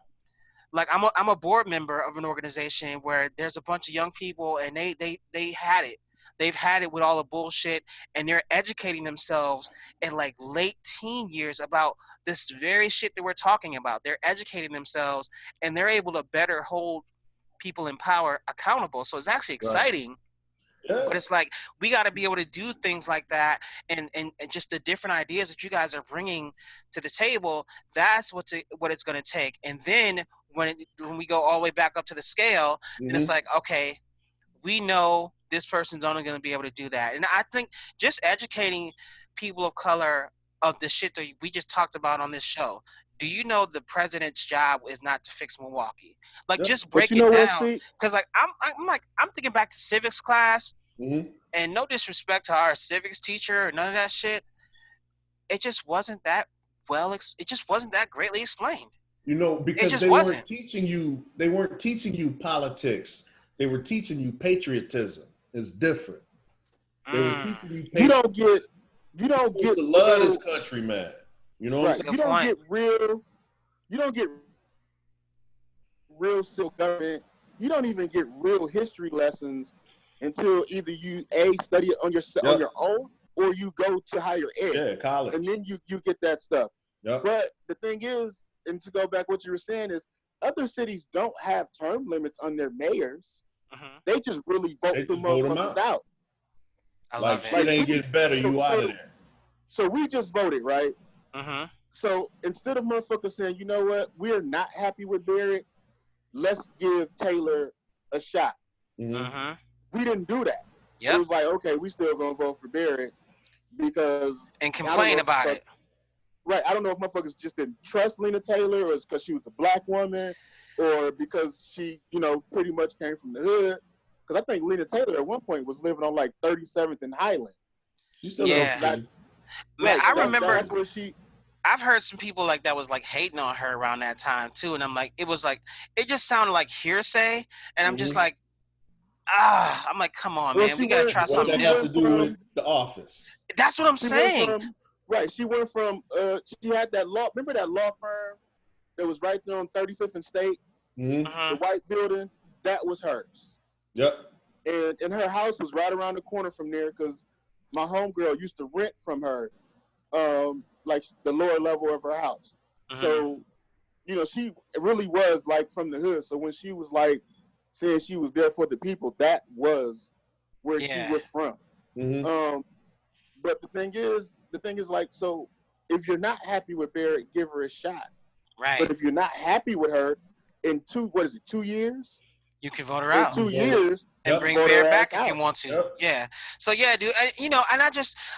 like I'm a board member of an organization where there's a bunch of young people and they had it. They've had it with all the bullshit, and they're educating themselves in like late teen years about this very shit that we're talking about. They're educating themselves, and they're able to better hold people in power accountable. So it's actually exciting. Yeah. But it's like we got to be able to do things like that, and just the different ideas that you guys are bringing to the table. That's what it's going to take. And then when we go all the way back up to the scale, and it's like, okay, we know this person's only going to be able to do that. And I think just educating people of color of the shit that we just talked about on this show. Do you know the president's job is not to fix Milwaukee? Like, just break it down. Because like I'm thinking back to civics class, and no disrespect to our civics teacher or none of that shit. It just wasn't that it just wasn't that greatly explained. You know, because they weren't teaching you politics. They were teaching you patriotism. It's different. They were teaching you patriotism. You don't get to love this country, man. You know what I'm saying? You don't get real civil government. You don't even get real history lessons until either you study it on your own, or you go to higher ed. Yeah, college. And then you get that stuff. Yep. But the thing is, and to go back what you were saying is, other cities don't have term limits on their mayors. They just really vote the motherfuckers out. Like, shit ain't getting better, you out of there. So we just voted, right? So instead of motherfuckers saying, you know what, we're not happy with Barrett, let's give Taylor a shot. We didn't do that. It was like, okay, we still gonna vote for Barrett because and complain about it. Right. I don't know if motherfuckers just didn't trust Lena Taylor, or it's because she was a black woman, or because she, pretty much came from the hood. Because I think Lena Taylor at one point was living on like 37th and Highland. She's still man, I remember. That's where I've heard some people like that was like hating on her around that time too, and I'm like, it just sounded like hearsay, and I'm just like, I'm like, come on, man, we gotta try something new. What does that have to do with The Office? That's what I'm saying. She went from, she had that law, remember that law firm that was right there on 35th and State? The white building, that was hers. Yep. And her house was right around the corner from there, because my homegirl used to rent from her, like the lower level of her house. So, she really was like from the hood. So when she was like saying she was there for the people, that was where she was from. But the thing is like, so if you're not happy with Barrett, give her a shot. Right. But if you're not happy with her in 2 years? You can vote her out. 2 years. And bring Barrett back if you want to. Yeah. So yeah, dude, and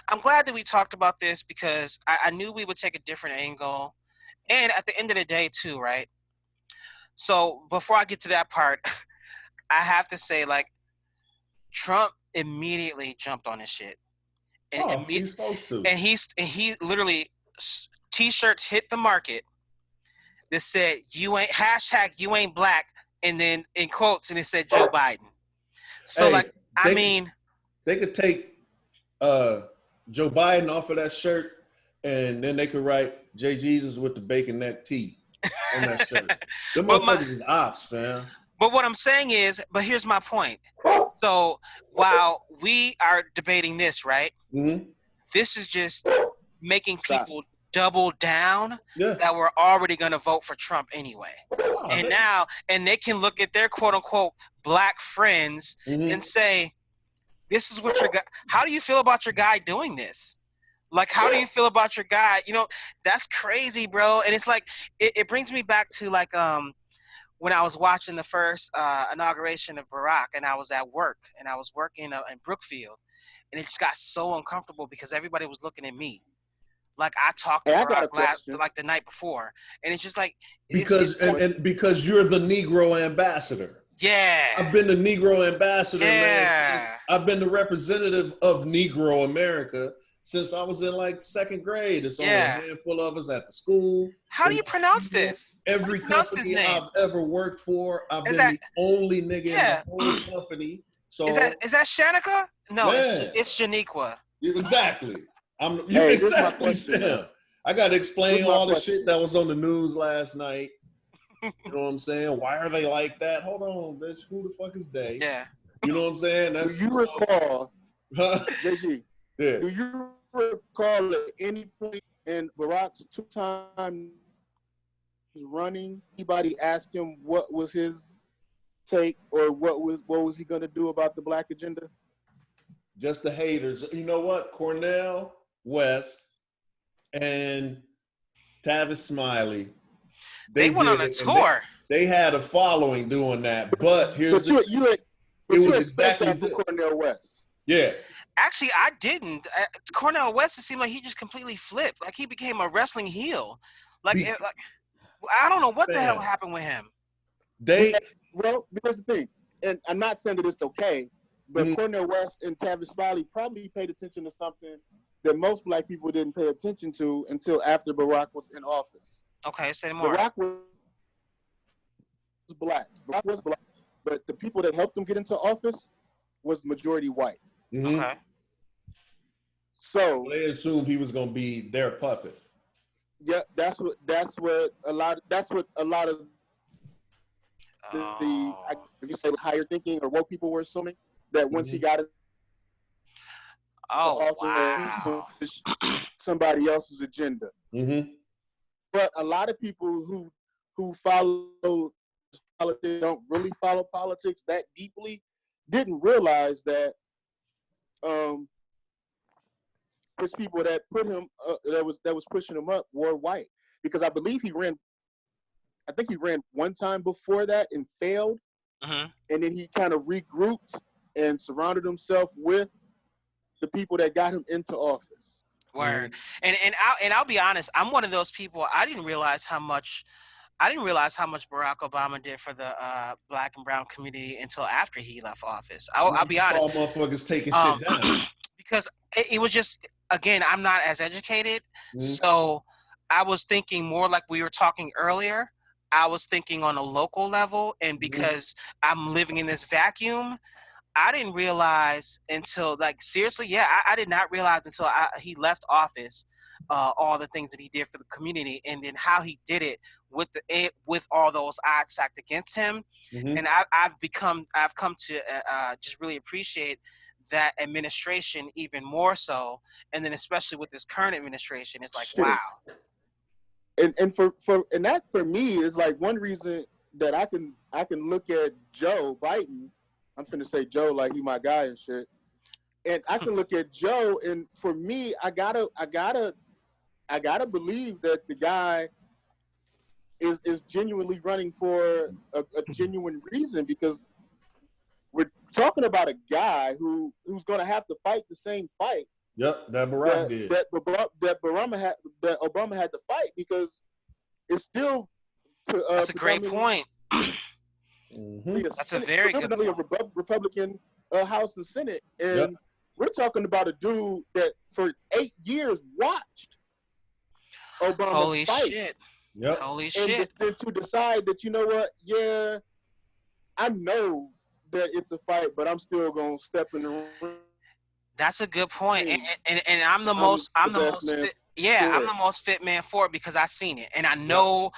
I'm glad that we talked about this, because I knew we would take a different angle. And at the end of the day too, right? So before I get to that part, I have to say, like, Trump immediately jumped on this shit. And he's supposed to. And he literally, T-shirts hit the market that said you ain't black, and then in quotes, and it said Joe Biden. So they could take Joe Biden off of that shirt, and then they could write J Jesus with the bacon neck tee on that shirt. Them motherfuckers is ops, fam. But what I'm saying is, but here's my point. So while we are debating this, right? This is just making people double down that we're already going to vote for Trump anyway. And they can look at their quote unquote black friends and say, this is what how do you feel about your guy doing this? Like, how do you feel about your guy? That's crazy, bro. And it's like, it brings me back to like, when I was watching the first inauguration of Barack, and I was at work, and I was working in Brookfield, and it just got so uncomfortable because everybody was looking at me. Like, I talked to Barack like the night before, and it's just like because you're the Negro ambassador. Yeah, I've been the Negro ambassador, man. I've been the representative of Negro America since I was in like second grade. It's only a handful of us at the school. How do you pronounce this? Every company I've ever worked for, I've been the only nigga in the whole company. So is that Shanika? No, it's Shaniqua. Exactly. Exactly. I got to explain all the shit that was on the news last night. You know what I'm saying? Why are they like that? Hold on, bitch. Who the fuck is they? Yeah. You know what I'm saying? Do you recall JG, Yeah. do you recall at any point in Barack's 2 times running, anybody asked him what was his take or what was he going to do about the black agenda? Just the haters. You know what? Cornell West and Tavis Smiley, They they went on did a it, and tour. they had a following doing that. But here's But the it you was expect exactly that from this. Cornell West. Yeah. Actually, I didn't. Cornell West, it seemed like he just completely flipped. Like he became a wrestling heel. Like, Be, I don't know what the hell man, happened with him. they Well, here's the thing, and I'm not saying that it's okay, but mm, Cornell West and Tavis Smiley probably paid attention to something that most black people didn't pay attention to until after Barack was in office. Okay, say more. Barack was black. Barack was black, but the people that helped him get into office was majority white. Okay. So they assumed he was gonna be their puppet. yeah, that's what a lot of the I guess if you say higher thinking or woke people were assuming that once he got into Oh, office, he wow. would push somebody else's agenda. Mm-hmm. But a lot of people who follow politics don't really follow politics that deeply didn't realize that his people that put him that was pushing him up were white, because I believe I think he ran one time before that and failed, and then he kind of regrouped and surrounded himself with the people that got him into office. Word. And I'll be honest, I'm one of those people. I didn't realize how much Barack Obama did for the black and brown community until after he left office. I'll be honest. All motherfuckers taking shit down. Because it was just, again, I'm not as educated, so I was thinking more like we were talking earlier. I was thinking on a local level, and because I'm living in this vacuum, I didn't realize until, like, seriously, yeah, I did not realize until he left office all the things that he did for the community, and then how he did it with all those odds stacked against him. And I've come to just really appreciate that administration even more so, and then especially with this current administration, it's like, wow. And that for me is like one reason that I can look at Joe Biden. I'm finna say Joe like he my guy and shit. And I can look at Joe, and for me, I gotta believe that the guy is genuinely running for a genuine reason, because we're talking about a guy who's gonna have to fight the same fight. Yep, that Barack did. That Obama had to fight, because it's still. That's a great point. That's a very good point. A Republican House and Senate, and we're talking about a dude that for 8 years watched Obama Holy fight. Shit. Yep. Holy shit. And to decide that, you know what, yeah, I know that it's a fight, but I'm still gonna step in the ring. That's a good point. And I'm the most fit. Yeah, I'm the most fit man for it, because I've seen it, and I know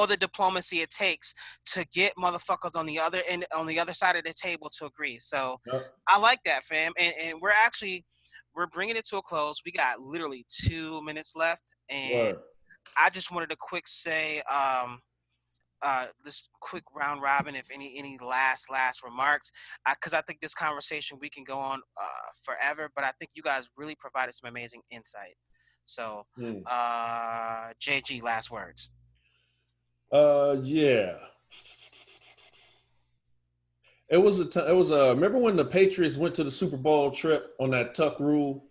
the diplomacy it takes to get motherfuckers on the other end, on the other side of the table to agree. So I like that, fam. And we're bringing it to a close. We got literally 2 minutes left, and I just wanted to quick say this quick round robin, if any last remarks, because I think this conversation we can go on forever, but I think you guys really provided some amazing insight. So JG, last words. Yeah, it was remember when the Patriots went to the Super Bowl trip on that Tuck rule?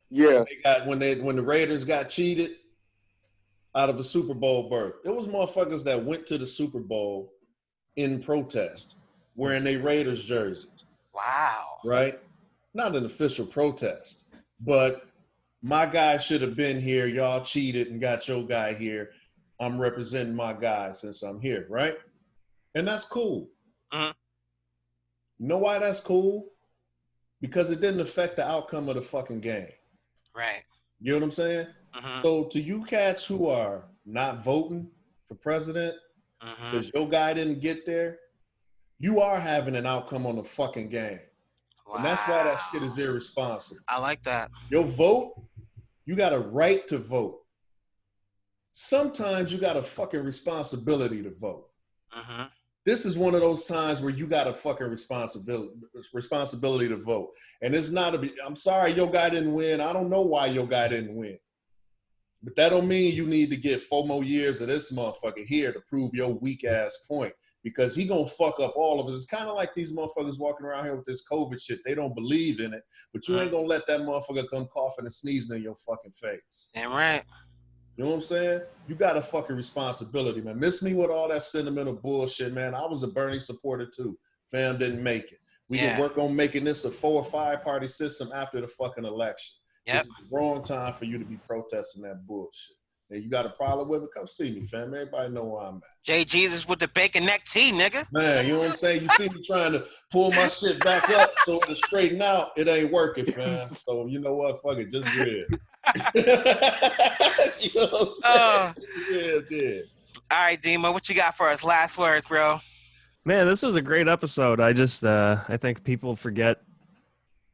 Yeah, when the Raiders got cheated out of a Super Bowl berth. It was motherfuckers that went to the Super Bowl in protest, wearing their Raiders jerseys. Wow. Right? Not an official protest, but my guy should have been here. Y'all cheated and got your guy here. I'm representing my guy since I'm here, right? And that's cool. You know why that's cool? Because it didn't affect the outcome of the fucking game. Right. You know what I'm saying? So to you cats who are not voting for president because your guy didn't get there, you are having an outcome on the fucking game. Wow. And that's why that shit is irresponsible. I like that. Your vote, you got a right to vote. Sometimes you got a fucking responsibility to vote. Mm-hmm. This is one of those times where you got a fucking responsibility to vote. And it's not I'm sorry your guy didn't win. I don't know why your guy didn't win. But that don't mean you need to get 4 more years of this motherfucker here to prove your weak ass point. Because he gonna fuck up all of us. It's kind of like these motherfuckers walking around here with this COVID shit. They don't believe in it, but you ain't gonna let that motherfucker come coughing and sneezing in your fucking face. Damn right. You know what I'm saying? You got a fucking responsibility, man. Miss me with all that sentimental bullshit, man. I was a Bernie supporter too. Fam didn't make it. We can work on making this a 4 or 5 party system after the fucking election. Yep. This is the wrong time for you to be protesting that bullshit. And you got a problem with it? Come see me, fam. Everybody know where I'm at. J. Jesus with the bacon neck tea, nigga. Man, you know what I'm saying? You see me trying to pull my shit back up so it'll straighten out. It ain't working, fam. So you know what? Fuck it. Just grid. You know what I'm saying? Yeah. All right, Dima, what you got for us? Last words, bro. Man, this was a great episode. I think people forget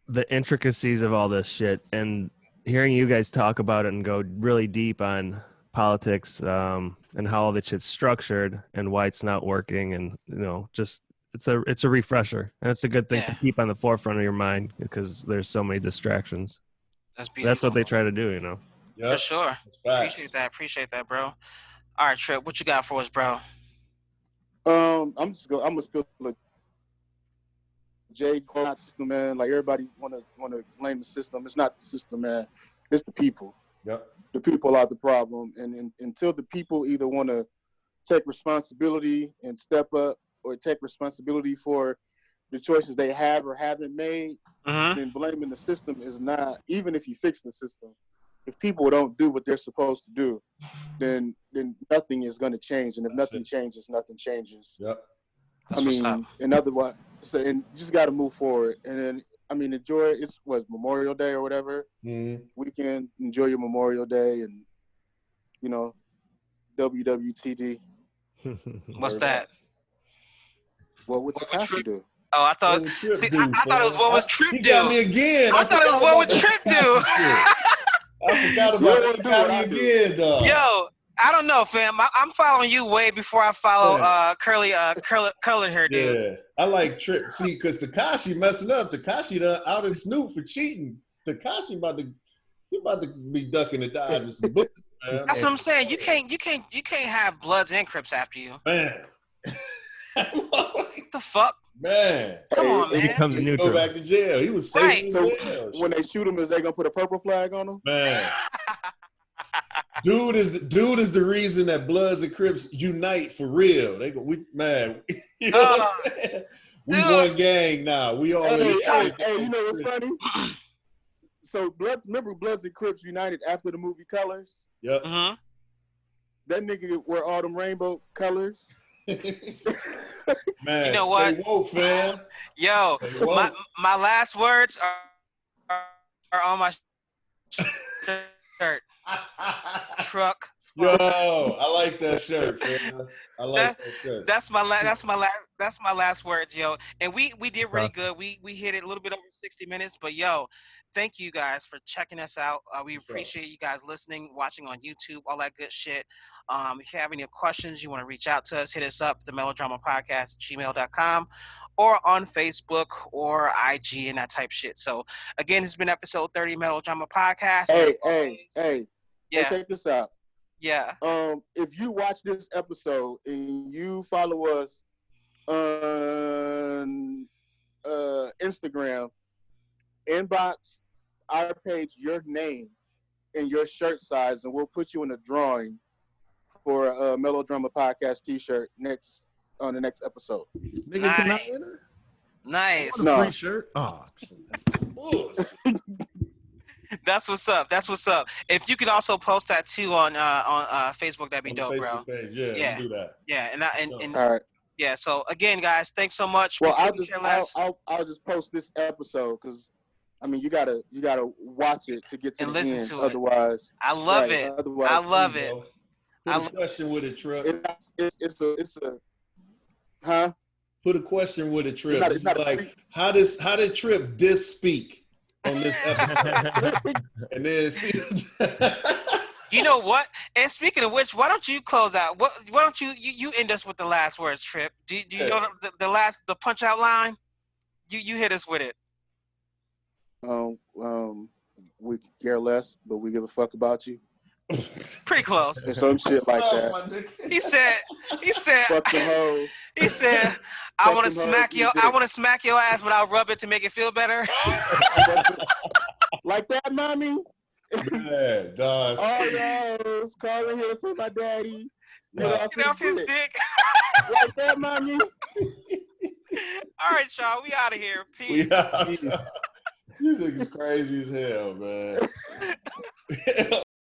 the intricacies of all this shit, and hearing you guys talk about it and go really deep on politics and how all that shit's structured and why it's not working, and just it's a refresher, and it's a good thing to keep on the forefront of your mind because there's so many distractions. That's beautiful. That's what they try to do, Yep. For sure. Appreciate that, bro. All right, Trip, what you got for us, bro? I'm gonna spill like Jay Cole system, man. Like everybody wanna blame the system. It's not the system, man. It's the people. Yep. The people are the problem, and until the people either want to take responsibility and step up, or take responsibility for the choices they have or haven't made, then blaming the system is not. Even if you fix the system, if people don't do what they're supposed to do, then nothing is going to change. And if nothing changes, nothing changes. Yep. That's what's up. And otherwise, and you just got to move forward. And then, enjoy. It's Memorial Day or whatever weekend. Enjoy your Memorial Day, and WWTD. What's that? What would Takashi do? Oh, I thought. I thought it was what was Trip do. He got me again. I thought it was what would Trip do. I forgot about that. Got me again, dog. Yo, I don't know, fam. I'm following you way before I follow colored hair dude. Yeah, I like Trip. See, because Takashi messing up. Takashi done out and Snoop for cheating. Takashi about to be ducking the Dodgers. That's what I'm saying. You can't have Bloods and Crips after you. Man. What the fuck? Man. Come on, man. He becomes neutral. Go back to jail. He was safe in jail. When they shoot him, is they gonna put a purple flag on him? Man. Dude is the reason that Bloods and Crips unite for real. You know what I'm saying? We one gang now. We all Hey, you know what's funny? So remember Bloods and Crips united after the movie Colors? Yep. That nigga wear all them rainbow colors. Man, you know what? Stay woke, fam. Yo, my last words are on my shirt. Truck. Yo, I like that shirt, man. I like that shirt. That's my last words, yo. And we did really good. We hit it a little bit over 60 minutes, but yo, thank you guys for checking us out. We appreciate you guys listening, watching on YouTube, all that good shit. If you have any questions, you want to reach out to us, hit us up, themelodramapodcast@gmail.com, or on Facebook or IG and that type shit. So again, this has been episode 30 Melodrama Podcast. Hey, yeah. Check this out. Yeah. If you watch this episode and you follow us on Instagram, inbox our page your name and your shirt size, and we'll put you in a drawing for a Melodrama Podcast T-shirt on the next episode. Nigga, can I enter? Nice. No. Free shirt. Oh, that's what's up. If you could also post that too on Facebook, that'd be dope, Facebook bro. page. Yeah, do that. Yeah, and all right. Yeah. So again, guys, thanks so much. Well, I'll just post this episode because you gotta watch it to get to and the listen end. to Otherwise, it. I love it. Otherwise, I love it. Put a question with it, Truck. It's a huh? put a question with a Trip. not- Just it's be not a like, how did Trip speak on this episode? And then see. You know what? And speaking of which, why don't you close out? Why don't you end us with the last words, Trip? Do you know the punch out line? You hit us with it. We care less, but we give a fuck about you. Pretty close. And some shit like Oh, that. my nigga. He said, Fuck the hoe. he said, I want to smack your ass, but I'll rub it to make it feel better. Like that, mommy. Yeah, dog. All those calling here for my daddy. Get off his dick. Like that, mommy. All right, y'all. We out of here. Peace. We out. You niggas crazy as hell, man.